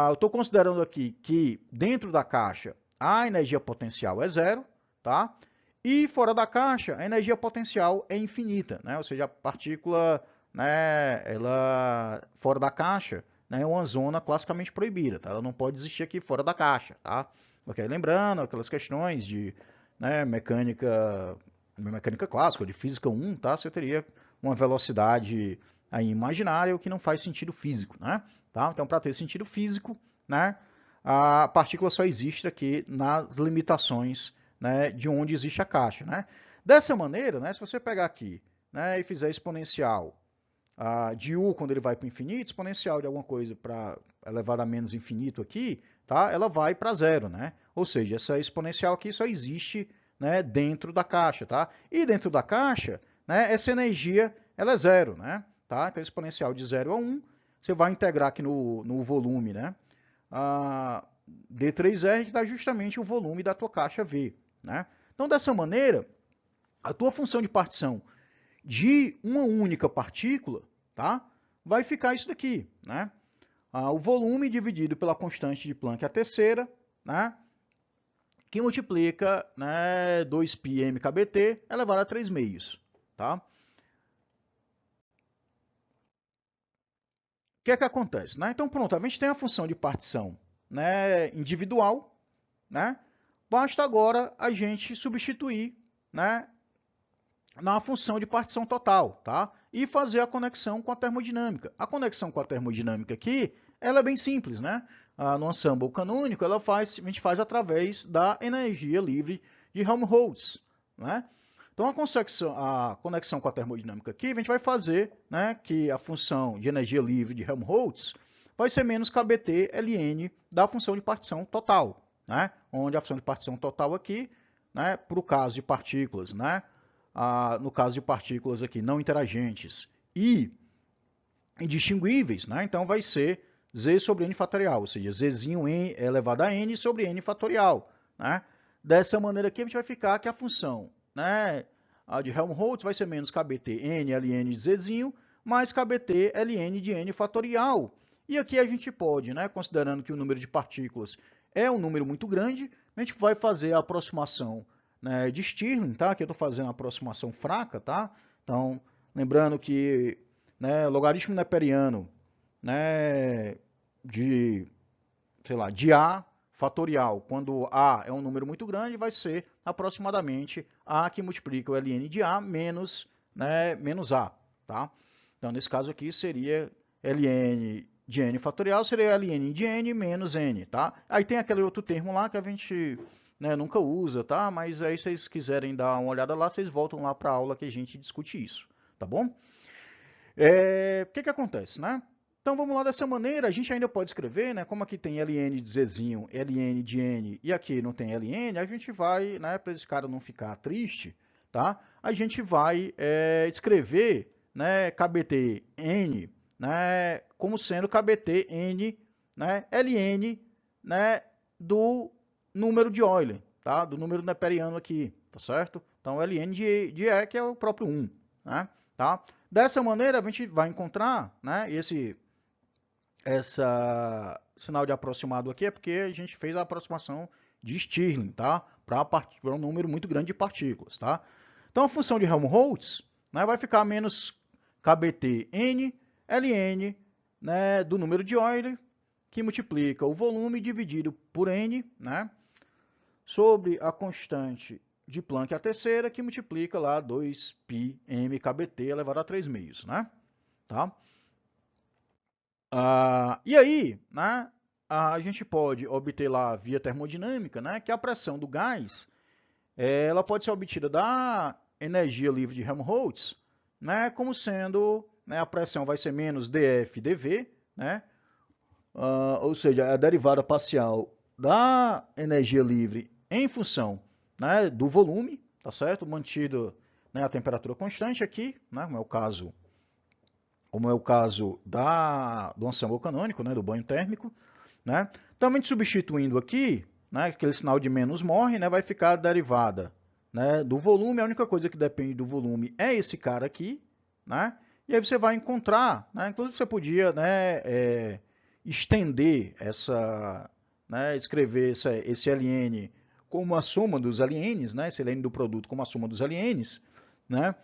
Eu estou considerando aqui que dentro da caixa a energia potencial é zero, tá? E fora da caixa a energia potencial é infinita, né? Ou seja, a partícula, né, ela fora da caixa, né, é uma zona classicamente proibida, tá? Ela não pode existir aqui fora da caixa, tá? Okay? Lembrando aquelas questões de, né, mecânica clássica, de física 1, tá? Você teria uma velocidade aí imaginária, o que não faz sentido físico, né? Tá? Então, para ter sentido físico, né, a partícula só existe aqui nas limitações, né, de onde existe a caixa. Né? Dessa maneira, né, se você pegar aqui, né, e fizer exponencial de u quando ele vai para o infinito, exponencial de alguma coisa para elevado a menos infinito aqui, tá? Ela vai para zero. Né? Ou seja, essa exponencial aqui só existe, né, dentro da caixa. Tá? E dentro da caixa, né, essa energia ela é zero. Né? Tá? Então, exponencial de 0 a 1, você vai integrar aqui no volume, né? D3R, que dá justamente o volume da tua caixa V, né? Então, dessa maneira, a tua função de partição de uma única partícula, tá? Vai ficar isso daqui, né? O volume dividido pela constante de Planck, a terceira, né? Que multiplica, né, 2π mkBT elevado a 3 meios, tá? O que é que acontece, né? Então, pronto, a gente tem a função de partição, né, individual, né? Basta agora a gente substituir, né, na função de partição total, tá? E fazer a conexão com a termodinâmica. A conexão com a termodinâmica aqui, ela é bem simples, né? No ensemble canônico, a gente faz através da energia livre de Helmholtz, né? Então, a conexão com a termodinâmica aqui, a gente vai fazer, né, que a função de energia livre de Helmholtz vai ser menos kBT ln da função de partição total, né? Onde a função de partição total aqui, né, para o caso de partículas, né, no caso de partículas aqui não interagentes e indistinguíveis, né? Então vai ser z sobre n fatorial, ou seja, zzinho n elevado a n sobre n fatorial, né? Dessa maneira aqui a gente vai ficar que a função, né, a de Helmholtz vai ser menos kBT n ln de zzinho mais kBT ln de n fatorial. E aqui a gente pode, né, considerando que o número de partículas é um número muito grande, a gente vai fazer a aproximação, né, de Stirling, tá? Aqui eu estou fazendo a aproximação fraca, tá? Então, lembrando que, né, logaritmo neperiano, né, de A fatorial, quando A é um número muito grande, vai ser aproximadamente A que multiplica o ln de A menos, né, menos A, tá? Então, nesse caso aqui, seria ln de n fatorial, seria ln de n menos n, tá? Aí tem aquele outro termo lá que a gente, né, nunca usa, tá? Mas aí, se vocês quiserem dar uma olhada lá, vocês voltam lá para a aula que a gente discute isso, tá bom? O que acontece, né? Então vamos lá dessa maneira, a gente ainda pode escrever, né? Como aqui tem ln de zzinho, ln de n e aqui não tem ln, a gente vai, né, para esse cara não ficar triste, tá? A gente vai escrever, né, kBT n, né, como sendo kBT n, né, ln, né, do número de Euler, tá? Do número neperiano aqui, tá certo? Então ln de E, que é o próprio 1, né? Tá? Dessa maneira, a gente vai encontrar, né, esse sinal de aproximado aqui é porque a gente fez a aproximação de Stirling, tá? Para um número muito grande de partículas, tá? Então, a função de Helmholtz, né, vai ficar menos kBT n ln, né, do número de Euler, que multiplica o volume dividido por n, né, sobre a constante de Planck a terceira, que multiplica lá 2π mkBT elevado a 3 meios, né? Tá? E aí, né, a gente pode obter lá via termodinâmica, né, que a pressão do gás ela pode ser obtida da energia livre de Helmholtz, né, como sendo, né, a pressão vai ser menos dF dV, né, ou seja, a derivada parcial da energia livre em função, né, do volume, tá certo? Mantido, né, a temperatura constante aqui, né, como é o caso do ensemble canônico, né, do banho térmico, né? Também substituindo aqui, né, aquele sinal de menos morre, né, vai ficar a derivada, né, do volume. A única coisa que depende do volume é esse cara aqui, né? E aí você vai encontrar, né, inclusive você podia, né, estender né, escrever esse ln como a soma dos ln's, né, esse ln do produto como a soma dos ln's, né,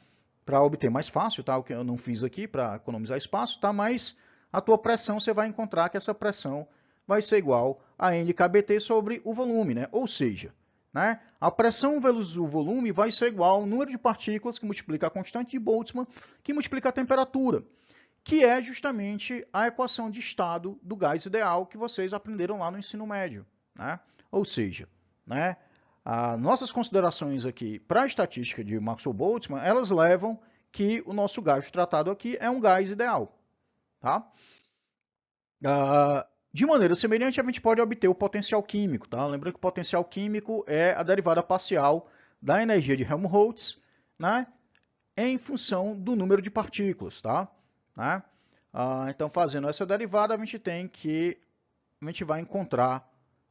para obter mais fácil, tá? O que eu não fiz aqui para economizar espaço, tá? Mas a tua pressão, você vai encontrar que essa pressão vai ser igual a n kBT sobre o volume, né? Ou seja, né, a pressão vezes o volume vai ser igual ao número de partículas que multiplica a constante de Boltzmann, que multiplica a temperatura, que é justamente a equação de estado do gás ideal que vocês aprenderam lá no ensino médio, né? Ou seja, né, nossas considerações aqui para a estatística de Maxwell-Boltzmann, elas levam que o nosso gás tratado aqui é um gás ideal, tá? De maneira semelhante, a gente pode obter o potencial químico, tá? Lembrando que o potencial químico é a derivada parcial da energia de Helmholtz, né, em função do número de partículas, tá? Então, fazendo essa derivada, a gente tem que a gente vai encontrar,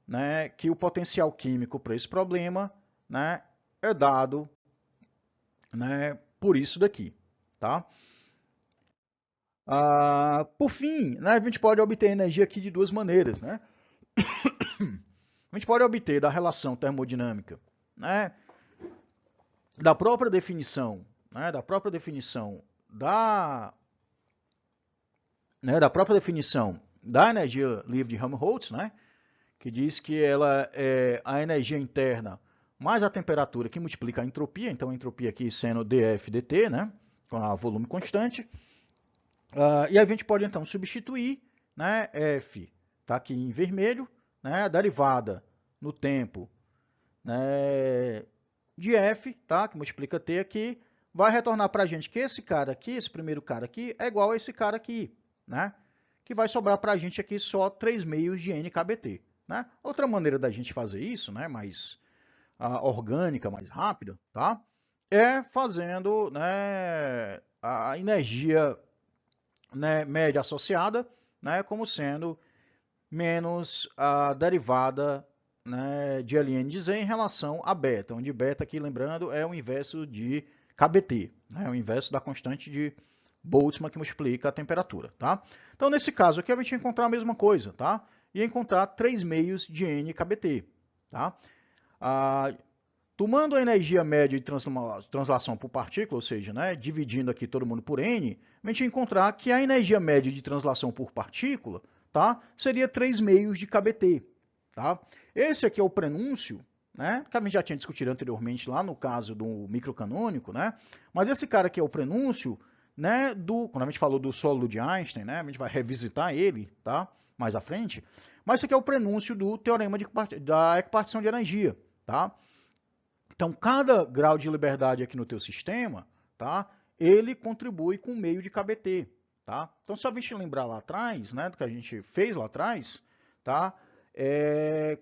né, que o potencial químico para esse problema, né, é dado, né, por isso daqui, tá? Por fim, né, a gente pode obter energia aqui de duas maneiras, né? A gente pode obter da relação termodinâmica, né, da própria definição, né, da própria definição da energia livre de Helmholtz, né, que diz que ela é a energia interna mais a temperatura que multiplica a entropia, então a entropia aqui sendo dF dt, né, com a volume constante. E a gente pode então substituir, né, F está aqui em vermelho, né, a derivada no tempo, né, de F, tá, que multiplica T aqui, vai retornar para a gente que esse cara aqui, esse primeiro cara aqui, é igual a esse cara aqui, né, que vai sobrar para a gente aqui só 3 meios de NKBT. Né? Outra maneira da gente fazer isso, né, mais orgânica, mais rápida, tá, é fazendo, né, a energia, né, média associada, né, como sendo menos a derivada, né, de ln de Z em relação a beta, onde beta aqui, lembrando, é o inverso de KBT, né, o inverso da constante de Boltzmann que multiplica a temperatura, tá? Então, nesse caso aqui, a gente ia encontrar a mesma coisa, tá? Ia encontrar 3 meios de NKBT, tá? Tomando a energia média de translação por partícula, ou seja, né, dividindo aqui todo mundo por N, a gente ia encontrar que a energia média de translação por partícula, tá, seria 3 meios de KBT, tá? Esse aqui é o prenúncio, né, que a gente já tinha discutido anteriormente lá no caso do microcanônico, né, mas esse cara aqui é o prenúncio, né, quando a gente falou do sólido de Einstein, né, a gente vai revisitar ele, tá, mais à frente, mas esse aqui é o prenúncio do teorema da equipartição de energia, tá? Então, cada grau de liberdade aqui no teu sistema, tá, ele contribui com meio de KBT, tá? Então, se a gente lembrar lá atrás, né, do que a gente fez lá atrás, tá,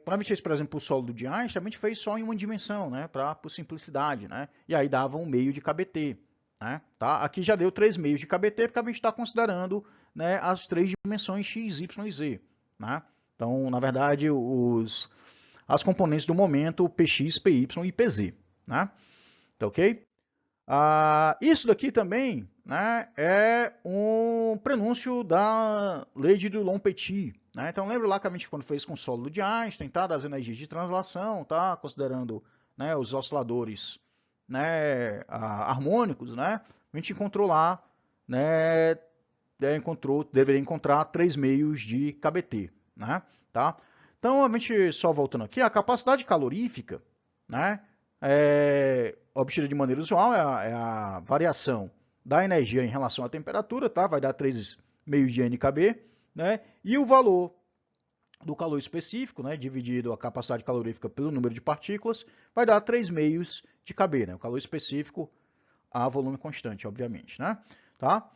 quando a gente fez, por exemplo, o sólido de Einstein, a gente fez só em uma dimensão, né, por simplicidade, né, e aí dava um meio de KBT, né, tá? Aqui já deu 3 meios de KBT, porque a gente está considerando, né, as 3 dimensões x, y e z, né? Então, na verdade, as componentes do momento Px, Py e Pz, né? Tá ok? Isso daqui também, né, é um prenúncio da lei de Dulong-Petit, né? Então lembra lá que a gente quando fez com o sólido de Einstein, tá, das energias de translação, tá, considerando, né, os osciladores, né, harmônicos, né? A gente encontrou lá, né, deveria encontrar 3 meios de KBT, né? Tá? Então, a gente só voltando aqui, a capacidade calorífica, né, obtida de maneira usual, é a variação da energia em relação à temperatura, tá? Vai dar 3 meios de NKB, né? E o valor do calor específico, né, dividido a capacidade calorífica pelo número de partículas, vai dar 3 meios de KB, né? O calor específico a volume constante, obviamente, né? Tá?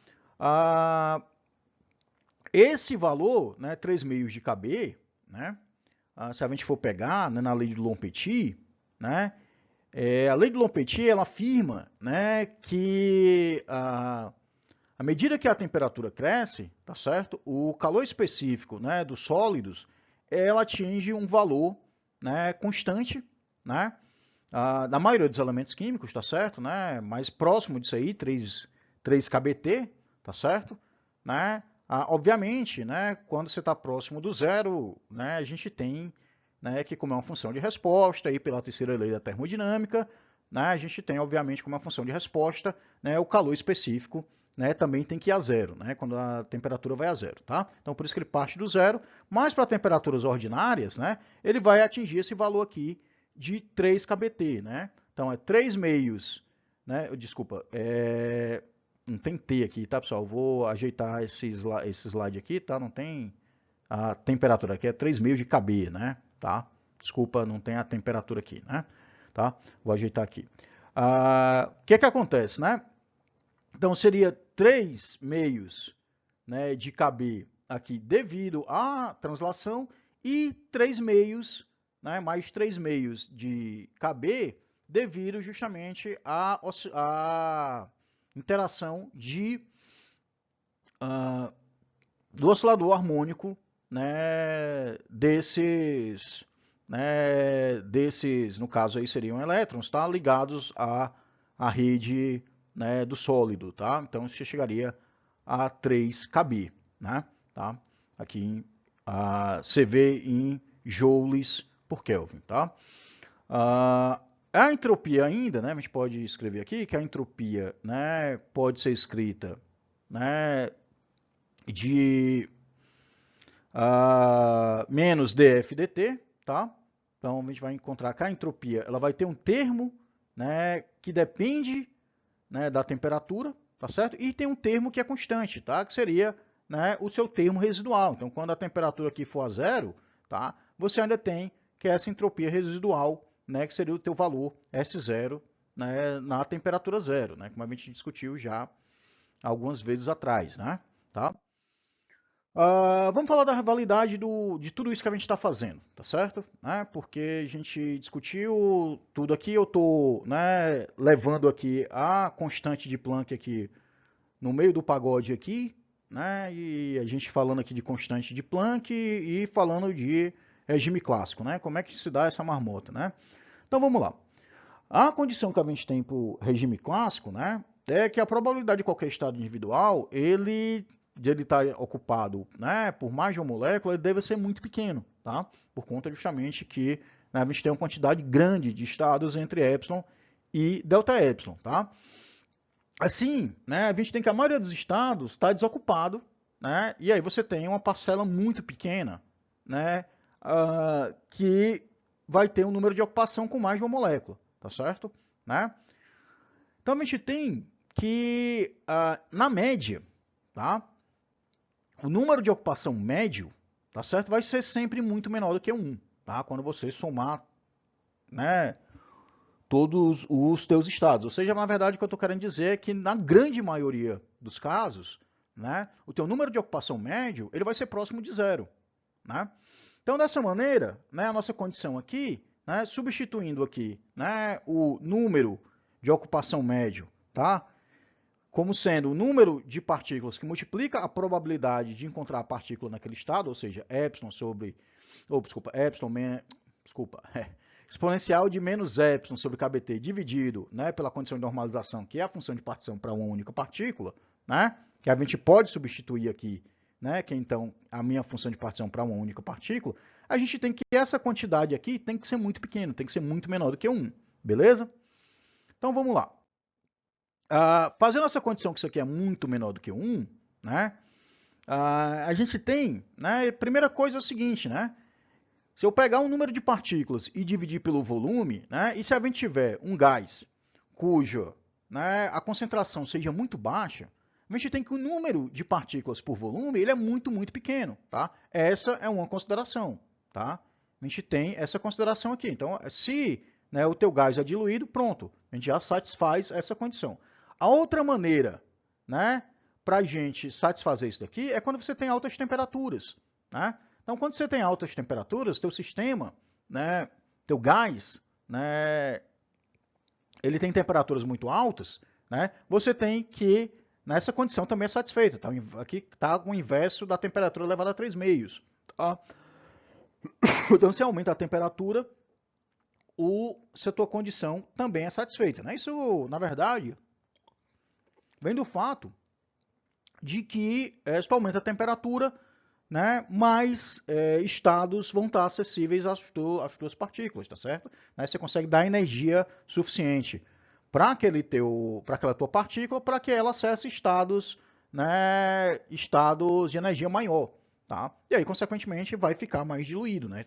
Esse valor, né, 3 meios de KB, né, se a gente for pegar, né, na lei de Dulong-Petit, né, a lei de Dulong-Petit ela afirma, né, que à medida que a temperatura cresce, tá certo? O calor específico, né, dos sólidos, ela atinge um valor, né, constante, né, na maioria dos elementos químicos, tá certo? Né, mais próximo disso aí, 3 kBt, tá certo? Né? Obviamente, né, quando você está próximo do zero, né, a gente tem, né, que, como é uma função de resposta, aí pela terceira lei da termodinâmica, né, a gente tem, obviamente, como uma função de resposta, né, o calor específico, né, também tem que ir a zero, né, quando a temperatura vai a zero. Tá? Então, por isso que ele parte do zero, mas para temperaturas ordinárias, né, ele vai atingir esse valor aqui de 3 kBt. Né? Então, é 3 meios, né, desculpa, não tem T aqui, tá, pessoal? Eu vou ajeitar esse slide aqui, tá? Não tem a temperatura aqui, é 3 meios de KB, né? Tá? Desculpa, não tem a temperatura aqui, né? Tá? Vou ajeitar aqui. O que acontece, né? Então, seria 3 meios, né, de KB aqui devido à translação e 3 meios, né, mais 3 meios de KB devido justamente à interação do oscilador harmônico, né, no caso aí seriam elétrons, tá, ligados à rede, né, do sólido, tá? Então isso chegaria a 3 kb, né? Tá? Aqui CV em joules por Kelvin, tá? A entropia ainda, né, a gente pode escrever aqui que a entropia, né, pode ser escrita, né, de menos dF dt, tá? Então a gente vai encontrar que a entropia ela vai ter um termo, né, que depende, né, da temperatura, tá certo? E tem um termo que é constante, tá? Que seria, né, o seu termo residual. Então quando a temperatura aqui for a zero, tá? Você ainda tem que essa entropia residual, né, que seria o teu valor S0, né, na temperatura zero, né? Como a gente discutiu já algumas vezes atrás, né? Tá? Vamos falar da validade de tudo isso que a gente está fazendo, tá certo? Né? Porque a gente discutiu tudo aqui, eu estou, né, levando aqui a constante de Planck aqui no meio do pagode aqui, né? E a gente falando aqui de constante de Planck e falando de regime clássico, né? Como é que se dá essa marmota, né? Então vamos lá. A condição que a gente tem para o regime clássico, né, é que a probabilidade de qualquer estado individual, de ele estar ocupado, né, por mais de uma molécula, ele deve ser muito pequeno, tá? Por conta justamente que, né, a gente tem uma quantidade grande de estados entre epsilon e delta epsilon, tá? Assim, né, a gente tem que a maioria dos estados está desocupado, né, e aí você tem uma parcela muito pequena, né, que vai ter um número de ocupação com mais de uma molécula, tá certo? Né? Então a gente tem que, na média, tá, o número de ocupação médio, tá certo, vai ser sempre muito menor do que 1, tá? Quando você somar, né, todos os teus estados. Ou seja, na verdade, o que eu estou querendo dizer é que na grande maioria dos casos, né, o teu número de ocupação médio ele vai ser próximo de zero. Né? Então, dessa maneira, né, a nossa condição aqui, né, substituindo aqui, né, o número de ocupação médio, tá, como sendo o número de partículas que multiplica a probabilidade de encontrar a partícula naquele estado, ou seja, epsilon sobre, exponencial de menos epsilon sobre kbt dividido, né, pela condição de normalização, que é a função de partição para uma única partícula, né, que a gente pode substituir aqui, né, que então a minha função de partição para uma única partícula, a gente tem que essa quantidade aqui tem que ser muito pequena, tem que ser muito menor do que 1, beleza? Então vamos lá. Fazendo essa condição que isso aqui é muito menor do que 1, né, a gente tem, né, a primeira coisa é o seguinte, né, se eu pegar um número de partículas e dividir pelo volume, né, e se a gente tiver um gás cuja, né, a concentração seja muito baixa, a gente tem que o número de partículas por volume ele é muito, muito pequeno. Tá? Essa é uma consideração. Tá? A gente tem essa consideração aqui. Então, se, né, o teu gás é diluído, pronto, a gente já satisfaz essa condição. A outra maneira, né, para a gente satisfazer isso daqui é quando você tem altas temperaturas. Né? Então, quando você tem altas temperaturas, teu sistema, né, teu gás, né, ele tem temperaturas muito altas, né, você tem que, nessa condição também é satisfeita. Tá? Aqui está o inverso da temperatura elevada a 3 meios. Tá? Então, se aumenta a temperatura, se a tua condição também é satisfeita. Né? Isso, na verdade, vem do fato de que se tu aumenta a temperatura, né, mais estados vão estar acessíveis às tuas partículas, tá certo? Né, você consegue dar energia suficiente para aquela tua partícula, para que ela acesse estados, né, estados de energia maior, tá? E aí, consequentemente, vai ficar mais diluído, né?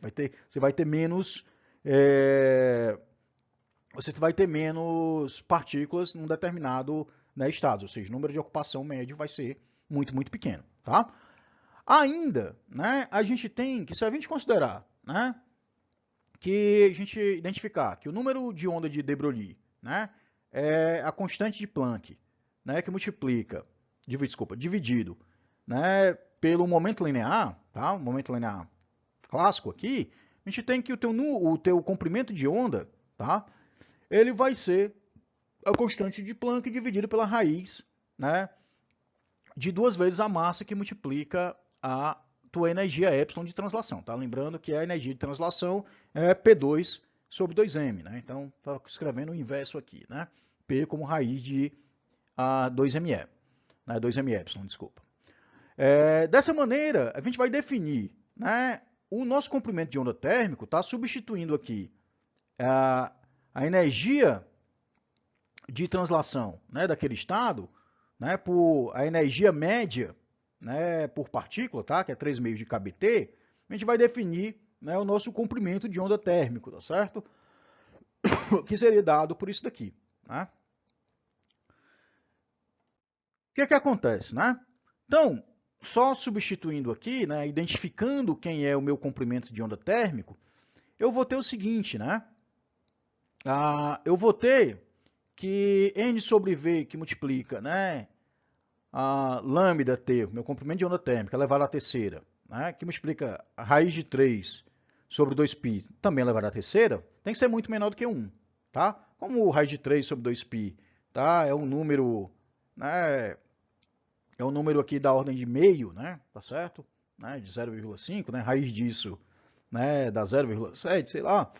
Você vai ter menos partículas num determinado, né, estado, ou seja, o número de ocupação médio vai ser muito, muito pequeno, tá? Ainda, né, a gente tem que, se a gente considerar, né, que a gente identificar que o número de onda de de Broglie, né, é a constante de Planck, né, que multiplica, dividido, né, pelo momento linear, tá, o momento linear clássico aqui, a gente tem que o teu comprimento de onda, tá, ele vai ser a constante de Planck dividido pela raiz, né, de 2 vezes a massa que multiplica a tua energia epsilon de translação, tá? Lembrando que a energia de translação é P2 sobre 2m, né? Então, estou escrevendo o inverso aqui, né? P como raiz de 2me, né? 2m epsilon, desculpa. Dessa maneira, a gente vai definir, né, o nosso comprimento de onda térmico, tá? Substituindo aqui a energia de translação, né, daquele estado, né, por a energia média, né, por partícula, tá, que é 3,5 de kBt, a gente vai definir, né, o nosso comprimento de onda térmico, tá certo? Que seria dado por isso daqui, né? O que é que acontece, né? Então, só substituindo aqui, né, identificando quem é o meu comprimento de onda térmico, eu vou ter o seguinte, né? Eu vou ter que n sobre v, que multiplica, né, a lambda t, meu comprimento de onda térmica, elevado à terceira, né, que multiplica a raiz de 3 sobre 2π, também elevado à terceira, tem que ser muito menor do que 1, tá? Como raiz de 3 sobre 2π, tá? É um número, né, é um número aqui da ordem de meio, né, tá certo? Né, de 0,5, né, raiz disso, né, dá 0,7, sei lá.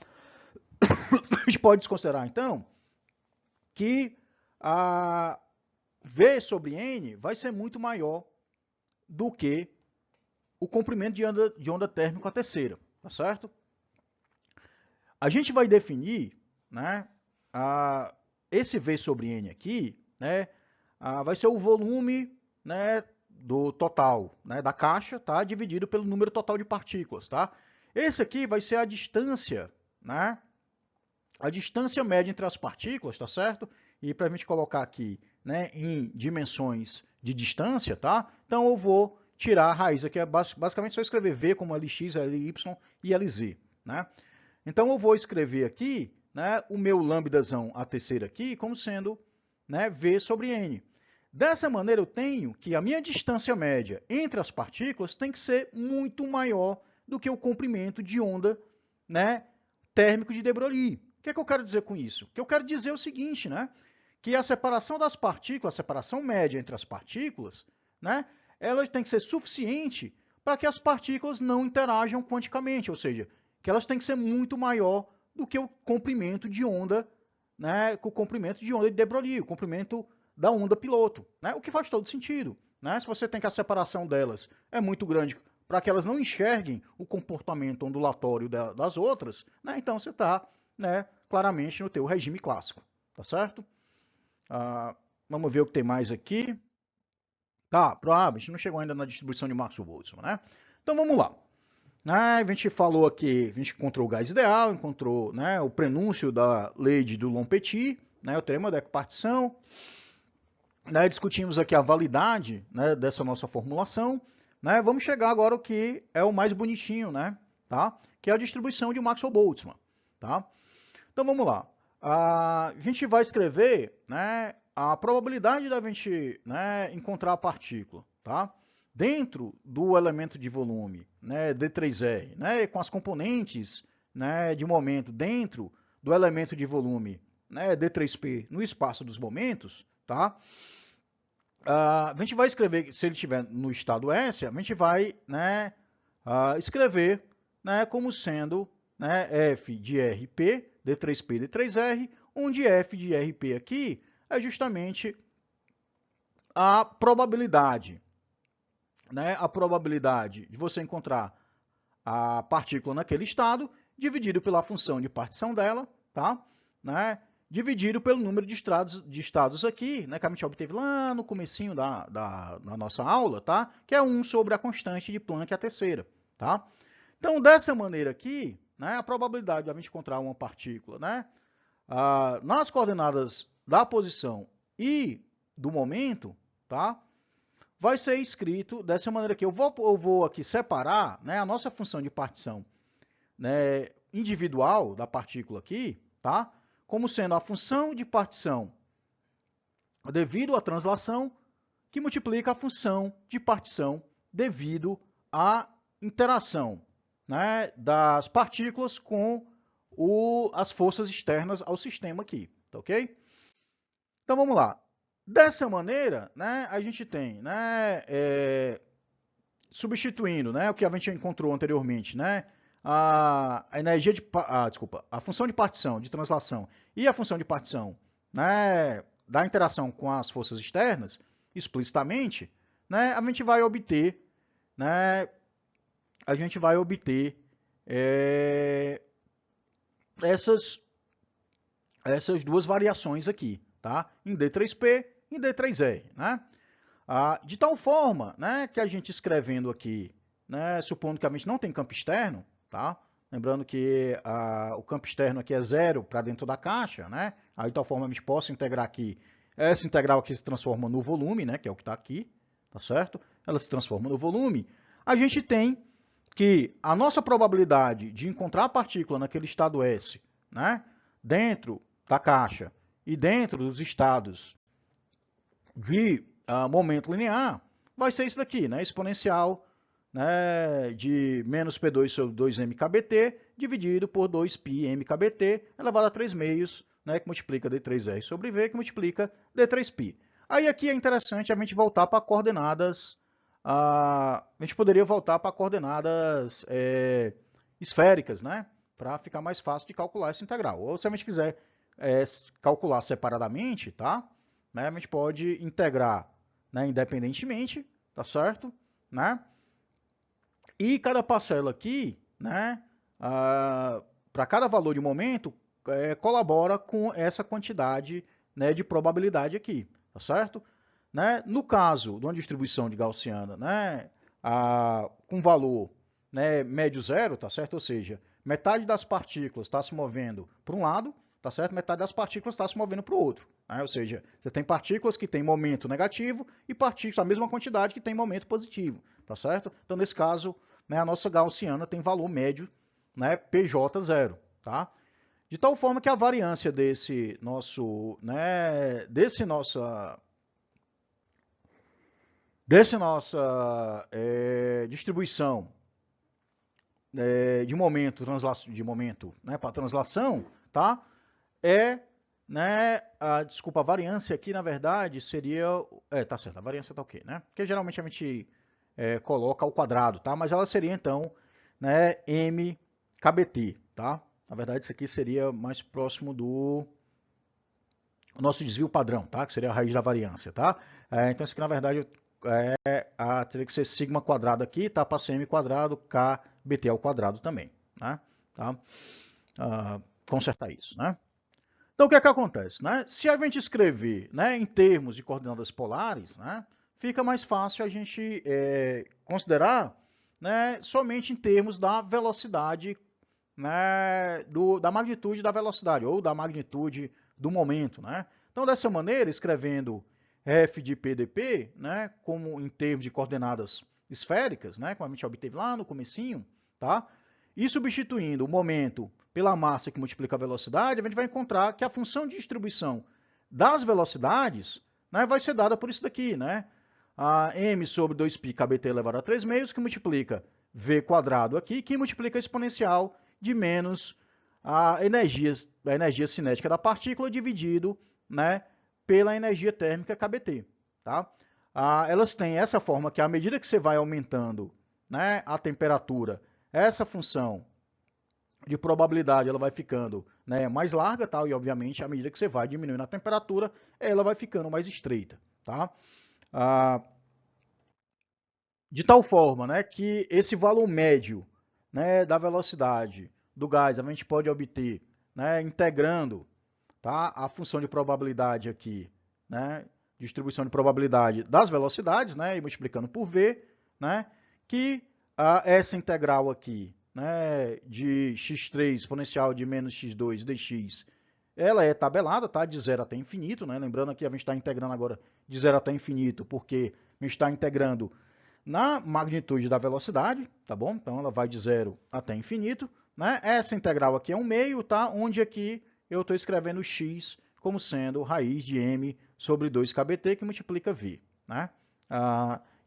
A gente pode desconsiderar, então, que a V sobre N vai ser muito maior do que o comprimento de onda térmica à terceira, tá certo? A gente vai definir, né, esse V sobre N aqui, né, vai ser o volume, né, do total, né, da caixa, tá, dividido pelo número total de partículas, tá? Esse aqui vai ser a distância, né, a distância média entre as partículas, tá certo? E para a gente colocar aqui, né, em dimensões de distância, tá? Então eu vou tirar a raiz aqui, é basicamente só escrever V como Lx, Ly e Lz, né? Então eu vou escrever aqui, né, o meu lambdazão a terceira aqui como sendo, né, V sobre N. Dessa maneira eu tenho que a minha distância média entre as partículas tem que ser muito maior do que o comprimento de onda, né, térmico de de Broglie. O que é que eu quero dizer com isso? O que eu quero dizer é o seguinte, né? Que a separação das partículas, a separação média entre as partículas, né? Ela tem que ser suficiente para que as partículas não interajam quanticamente, ou seja, que elas têm que ser muito maior do que o comprimento de onda, né? O comprimento de onda de de Broglie, o comprimento da onda piloto, né? O que faz todo sentido, né? Se você tem que a separação delas é muito grande para que elas não enxerguem o comportamento ondulatório das outras, né? Então você está, né, claramente no teu regime clássico, tá certo? Vamos ver o que tem mais aqui. Tá, a gente não chegou ainda na distribuição de Maxwell-Boltzmann, né? Então vamos lá. A gente falou aqui, a gente encontrou o gás ideal, encontrou, né, o prenúncio da lei de Dulong-Petit, né, o teorema da equipartição, né, discutimos aqui a validade, né, dessa nossa formulação, né? Vamos chegar agora ao que é o mais bonitinho, né, tá? Que é a distribuição de Maxwell-Boltzmann, tá? Então vamos lá. A gente vai escrever, né, a probabilidade da gente, né, encontrar a partícula, tá? Dentro do elemento de volume, né, D3R, né, com as componentes, né, de momento dentro do elemento de volume, né, D3P no espaço dos momentos, tá? A gente vai escrever, se ele estiver no estado S, a gente vai, né, escrever, né, como sendo, né, F de RP, D3P, D3R, onde F de RP aqui é justamente a probabilidade, né, a probabilidade de você encontrar a partícula naquele estado, dividido pela função de partição dela, tá? Né? Dividido pelo número de estados aqui, né, que a gente obteve lá no comecinho da nossa aula, tá? Que é 1 sobre a constante de Planck, a terceira, tá? Então, dessa maneira aqui, né, a probabilidade de a gente encontrar uma partícula, né, nas coordenadas da posição e do momento, tá? Vai ser escrito dessa maneira aqui. Eu vou aqui separar, né, a nossa função de partição, né, individual da partícula aqui, tá? Como sendo a função de partição devido à translação que multiplica a função de partição devido à interação, né, das partículas com as forças externas ao sistema aqui, tá ok? Então vamos lá. Dessa maneira, né, a gente tem, né, substituindo, né, o que a gente encontrou anteriormente, né, a função de partição, de translação e a função de partição, né, da interação com as forças externas, explicitamente, né, a gente vai obter, né, essas duas variações aqui, tá? Em D3P e em D3R, né? De tal forma, né, que a gente escrevendo aqui, né, supondo que a gente não tem campo externo, tá? Lembrando que o campo externo aqui é 0 para dentro da caixa, né? Aí, de tal forma, a gente possa integrar aqui, essa integral aqui se transforma no volume, né, que é o que está aqui, tá certo? Ela se transforma no volume. A gente tem que a nossa probabilidade de encontrar a partícula naquele estado S, né, dentro da caixa e dentro dos estados de momento linear, vai ser isso daqui, né, exponencial, né, de menos P2 sobre 2mKBT dividido por 2πmKBT elevado a 3 meios, né, que multiplica D3R sobre V, que multiplica D3π. Aí aqui é interessante a gente voltar para coordenadas, a gente poderia voltar para coordenadas esféricas, né, para ficar mais fácil de calcular essa integral. Ou se a gente quiser calcular separadamente, tá? Né, a gente pode integrar, né, independentemente, tá certo? Né? E cada parcela aqui, né, para cada valor de momento, colabora com essa quantidade, né, de probabilidade aqui, tá certo? Né? No caso de uma distribuição de gaussiana, né, com valor, né, médio zero, tá certo? Ou seja, metade das partículas está se movendo para um lado, tá certo? Metade das partículas está se movendo para o outro. Né? Ou seja, você tem partículas que têm momento negativo e partículas, a mesma quantidade que tem momento positivo, tá certo? Então, nesse caso, né, a nossa gaussiana tem valor médio, né, PJ0, tá? De tal forma que a variância desse nossa distribuição de momento, né, para translação, tá? Né, desculpa, a variância aqui, na verdade, seria... tá certo, a variância tá ok, né? Porque geralmente a gente coloca ao quadrado, tá? Mas ela seria, então, né, mKBT, tá? Na verdade, isso aqui seria mais próximo do nosso desvio padrão, tá? Que seria a raiz da variância, tá? Então, isso aqui, na verdade, teria que ser sigma quadrado aqui, tá? Para cm quadrado, kBT ao quadrado também, né? Tá? Consertar isso, né? Então, o que é que acontece? Né? Se a gente escrever, né, em termos de coordenadas polares, né, fica mais fácil a gente considerar, né, somente em termos da velocidade, né, da magnitude da velocidade, ou da magnitude do momento. Né? Então, dessa maneira, escrevendo f de p dp, né, como em termos de coordenadas esféricas, né, como a gente obteve lá no comecinho, tá? E substituindo o momento pela massa que multiplica a velocidade, a gente vai encontrar que a função de distribuição das velocidades, né, vai ser dada por isso daqui, né? A m sobre 2π kBt elevado a 3 meios, que multiplica v quadrado aqui, que multiplica a exponencial de menos a energia cinética da partícula dividido, né, pela energia térmica kBt. Tá? Elas têm essa forma que, à medida que você vai aumentando, né, a temperatura, essa função de probabilidade ela vai ficando, né, mais larga, tá? E obviamente, à medida que você vai diminuindo a temperatura, ela vai ficando mais estreita. Tá? De tal forma, né, que esse valor médio, né, da velocidade do gás a gente pode obter, né, integrando, tá, a função de probabilidade aqui, né, distribuição de probabilidade das velocidades, né, e multiplicando por V, né, que essa integral aqui, né, de x3 exponencial de menos x2 dx, ela é tabelada, tá, de 0 até infinito, né, lembrando aqui a gente está integrando agora de 0 até infinito, porque a gente está integrando na magnitude da velocidade, tá bom? Então ela vai de 0 até infinito, né? Essa integral aqui é 1 meio, tá? Onde aqui eu estou escrevendo x como sendo raiz de m sobre 2kBt, que multiplica v, né?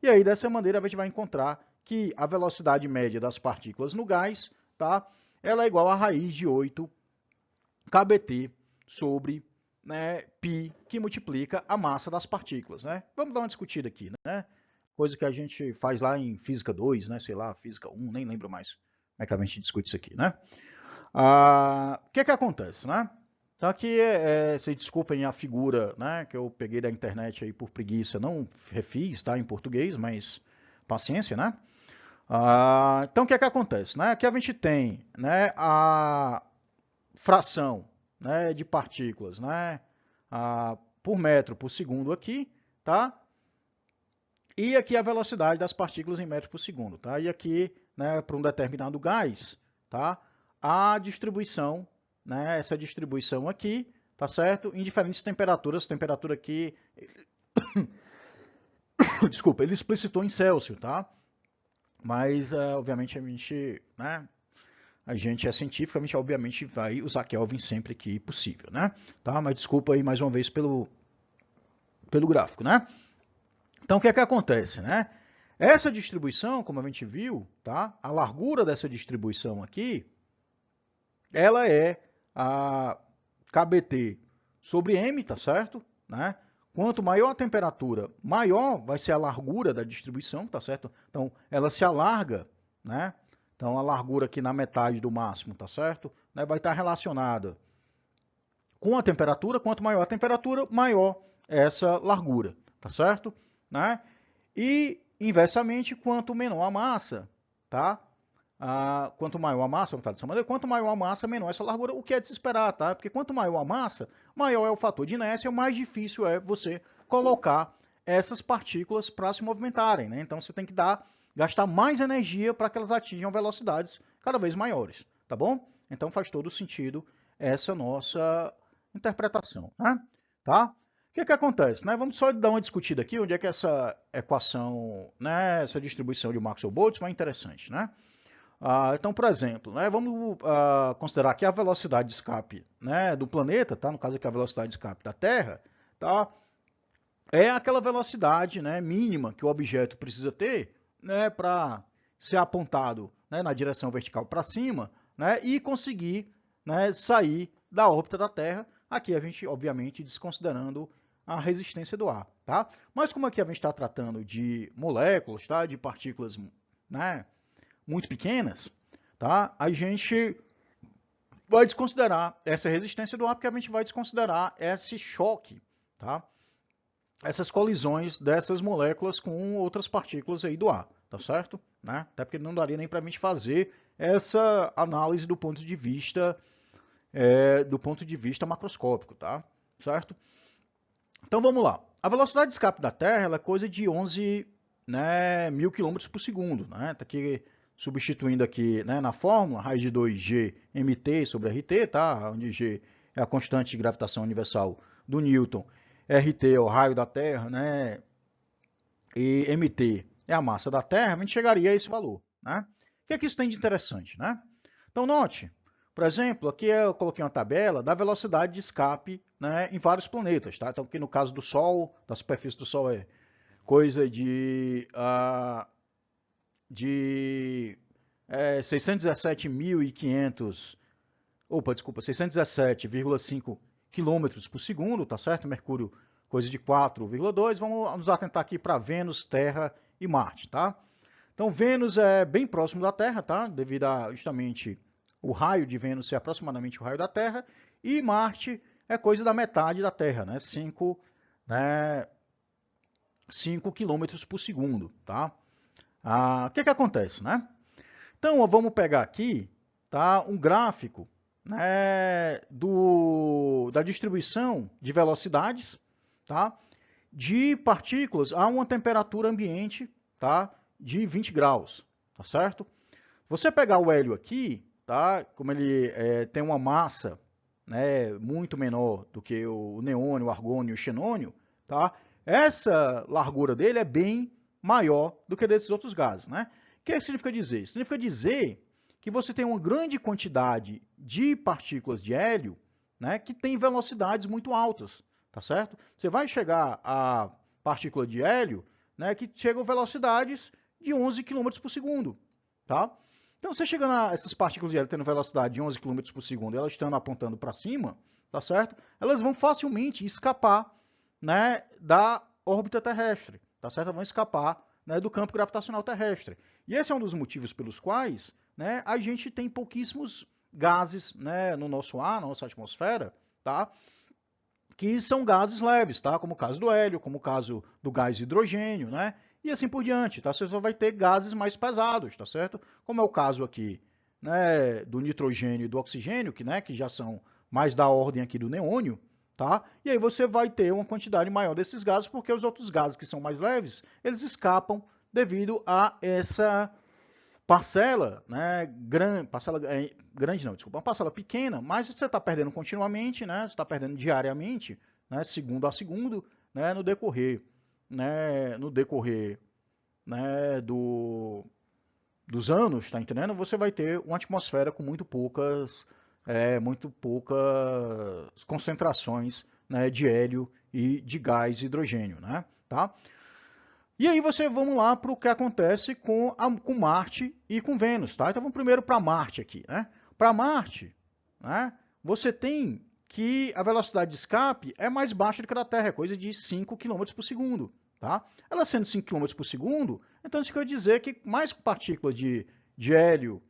E aí, dessa maneira, a gente vai encontrar que a velocidade média das partículas no gás, tá? Ela é igual a raiz de 8 kBt sobre, né, π, que multiplica a massa das partículas, né? Vamos dar uma discutida aqui, né? coisa que a gente faz lá em Física 2, né? Sei lá, Física 1, nem lembro mais como é que a gente discute isso aqui, né? O que acontece, né? Então aqui, vocês desculpem a figura, né, que eu peguei da internet aí por preguiça, não refiz, tá, em português, mas paciência, né? Então o que acontece, né? Aqui a gente tem, né, a fração, né, de partículas, né, por metro por segundo aqui, tá? E aqui a velocidade das partículas em metro por segundo, tá? E aqui, né, para um determinado gás, tá? A distribuição, né, essa distribuição aqui, tá certo? Em diferentes temperaturas, temperatura aqui, desculpa, ele explicitou em Celsius, tá? Mas, obviamente, a gente é científico, a gente obviamente vai usar Kelvin sempre que possível, né? Tá? Mas desculpa aí mais uma vez pelo gráfico, né? Então, o que acontece, né? Essa distribuição, como a gente viu, tá? A largura dessa distribuição aqui, ela é a KBT sobre M, tá certo? Né? Quanto maior a temperatura, maior vai ser a largura da distribuição, tá certo? Então, ela se alarga, né? Então, a largura aqui na metade do máximo, tá certo? Né? Vai estar relacionada com a temperatura. Quanto maior a temperatura, maior essa largura, tá certo? Né? E, inversamente, quanto menor a massa, tá? Quanto maior a massa, vamos falar dessa maneira, quanto maior a massa, menor essa largura, o que é de se esperar, tá? Porque quanto maior a massa, maior é o fator de inércia, mais difícil é você colocar essas partículas para se movimentarem, né? Então você tem que gastar mais energia para que elas atinjam velocidades cada vez maiores, tá bom? Então faz todo sentido essa nossa interpretação, né? Tá? O que acontece, né? Vamos só dar uma discutida aqui, onde é que essa equação, né, essa distribuição de Maxwell-Boltzmann é interessante, né? Então, por exemplo, né, vamos considerar que a velocidade de escape, né, do planeta, tá? No caso aqui a velocidade de escape da Terra, tá? É aquela velocidade, né, mínima que o objeto precisa ter, né, para ser apontado, né, na direção vertical para cima, né, e conseguir, né, sair da órbita da Terra. Aqui a gente, obviamente, desconsiderando a resistência do ar, tá? Mas como aqui a gente está tratando de moléculas, tá, de partículas, né, muito pequenas, tá? A gente vai desconsiderar essa resistência do ar, porque a gente vai desconsiderar esse choque, tá? Essas colisões dessas moléculas com outras partículas aí do ar, tá certo? Né? Até porque não daria nem para a gente fazer essa análise do ponto de vista macroscópico, tá? Certo? Então vamos lá. A velocidade de escape da Terra ela é coisa de 11, né, mil quilômetros por segundo, né? Tá aqui substituindo aqui, né, na fórmula, raiz de 2G mt sobre RT, tá? Onde G é a constante de gravitação universal do Newton, RT é o raio da Terra, né? E mt é a massa da Terra, a gente chegaria a esse valor, né? O que é que isso tem de interessante, né? Então note, por exemplo, aqui eu coloquei uma tabela da velocidade de escape, né, em vários planetas, tá? Então aqui no caso do Sol, da superfície do Sol é coisa de 617.500, 617,5 quilômetros por segundo, tá certo? Mercúrio, coisa de 4,2. Vamos nos atentar aqui para Vênus, Terra e Marte, tá? Então, Vênus é bem próximo da Terra, tá? Devido a justamente o raio de Vênus ser aproximadamente o raio da Terra, e Marte é coisa da metade da Terra, né? 5 quilômetros por segundo, tá? O que acontece, né? Então, vamos pegar aqui, tá, um gráfico, né, da distribuição de velocidades, tá, de partículas a uma temperatura ambiente, tá, de 20 graus, tá certo? Você pegar o hélio aqui, tá, como ele tem uma massa, né, muito menor do que o neônio, o argônio e o xenônio, tá? Essa largura dele é bem maior do que desses outros gases, né? O que significa dizer? Significa dizer que você tem uma grande quantidade de partículas de hélio, né, que tem velocidades muito altas, tá certo? Você vai chegar a partícula de hélio, né, que chegam a velocidades de 11 km por segundo, tá? Então, você chegando a essas partículas de hélio tendo velocidade de 11 km por segundo, elas estando apontando para cima, tá certo? Elas vão facilmente escapar, né, da órbita terrestre, tá certo? Elas vão escapar, né, do campo gravitacional terrestre. E esse é um dos motivos pelos quais, né, a gente tem pouquíssimos gases, né, no nosso ar, na nossa atmosfera, tá? Que são gases leves, tá? Como o caso do hélio, como o caso do gás hidrogênio, né? E assim por diante, tá? Você só vai ter gases mais pesados, tá certo? Como é o caso aqui, né, do nitrogênio e do oxigênio, que já são mais da ordem aqui do neônio, tá? E aí você vai ter uma quantidade maior desses gases, porque os outros gases que são mais leves, eles escapam devido a essa parcela, né, grande não, desculpa, uma parcela pequena, mas você está perdendo continuamente, né, você está perdendo diariamente, né, segundo a segundo, né, no decorrer, né, dos anos, está entendendo? Você vai ter uma atmosfera com muito poucas concentrações, né, de hélio e de gás hidrogênio, né, tá? E aí vamos lá para o que acontece com Marte e com Vênus, tá? Então vamos primeiro para Marte aqui, né? Para Marte, né, você tem que a velocidade de escape é mais baixa do que a da Terra, é coisa de 5 km por segundo, tá? Ela sendo 5 km por segundo, então isso quer dizer que mais partículas de hélio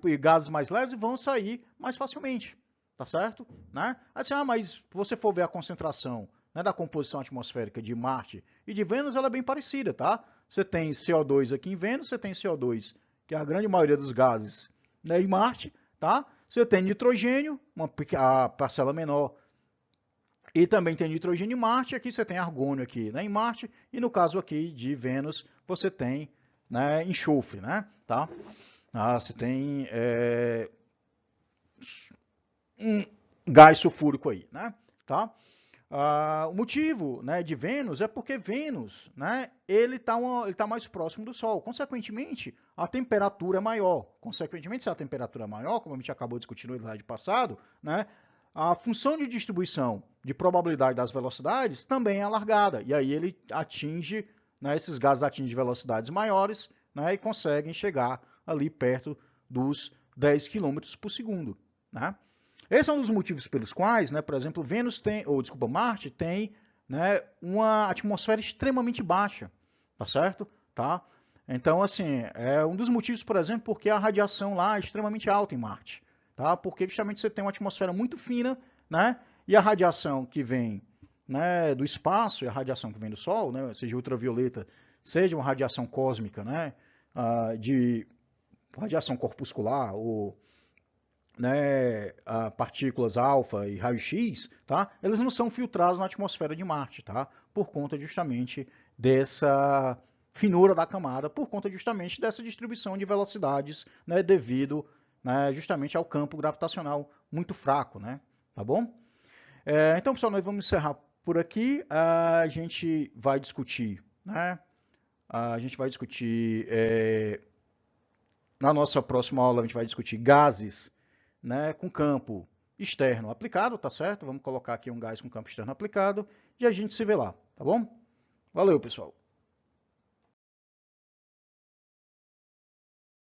e gases mais leves vão sair mais facilmente, tá certo? Né? Assim, mas se você for ver a concentração, né, da composição atmosférica de Marte e de Vênus, ela é bem parecida, tá? Você tem CO2 aqui em Vênus, você tem CO2, que é a grande maioria dos gases, né, em Marte, tá? Você tem nitrogênio, a parcela menor, e também tem nitrogênio em Marte, aqui você tem argônio aqui, né, em Marte, e no caso aqui de Vênus, você tem, né, enxofre, né, tá? Você tem um gás sulfúrico aí, né? Tá? O motivo, né, de Vênus é porque Vênus, né, ele tá mais próximo do Sol. Consequentemente, a temperatura é maior. Consequentemente, se a temperatura é maior, como a gente acabou discutindo no slide passado, né, a função de distribuição de probabilidade das velocidades também é alargada. E aí ele atinge, né, esses gases atingem velocidades maiores, né, e conseguem chegar ali perto dos 10 km por segundo, né? Esse é um dos motivos pelos quais, né, por exemplo, Marte tem, né, uma atmosfera extremamente baixa, tá certo? Tá? Então, assim, é um dos motivos, por exemplo, porque a radiação lá é extremamente alta em Marte, tá? Porque justamente você tem uma atmosfera muito fina, né, e a radiação que vem, né, do espaço e a radiação que vem do Sol, né, seja ultravioleta, seja uma radiação cósmica, né, de radiação corpuscular ou, né, partículas alfa e raio-x, tá? Eles não são filtrados na atmosfera de Marte, tá? Por conta justamente dessa finura da camada, por conta justamente dessa distribuição de velocidades, né, devido, né, justamente ao campo gravitacional muito fraco, né? Tá bom? Então, pessoal, nós vamos encerrar por aqui. A gente vai discutir, né? Na nossa próxima aula, a gente vai discutir gases, né, com campo externo aplicado, tá certo? Vamos colocar aqui um gás com campo externo aplicado e a gente se vê lá, tá bom? Valeu, pessoal!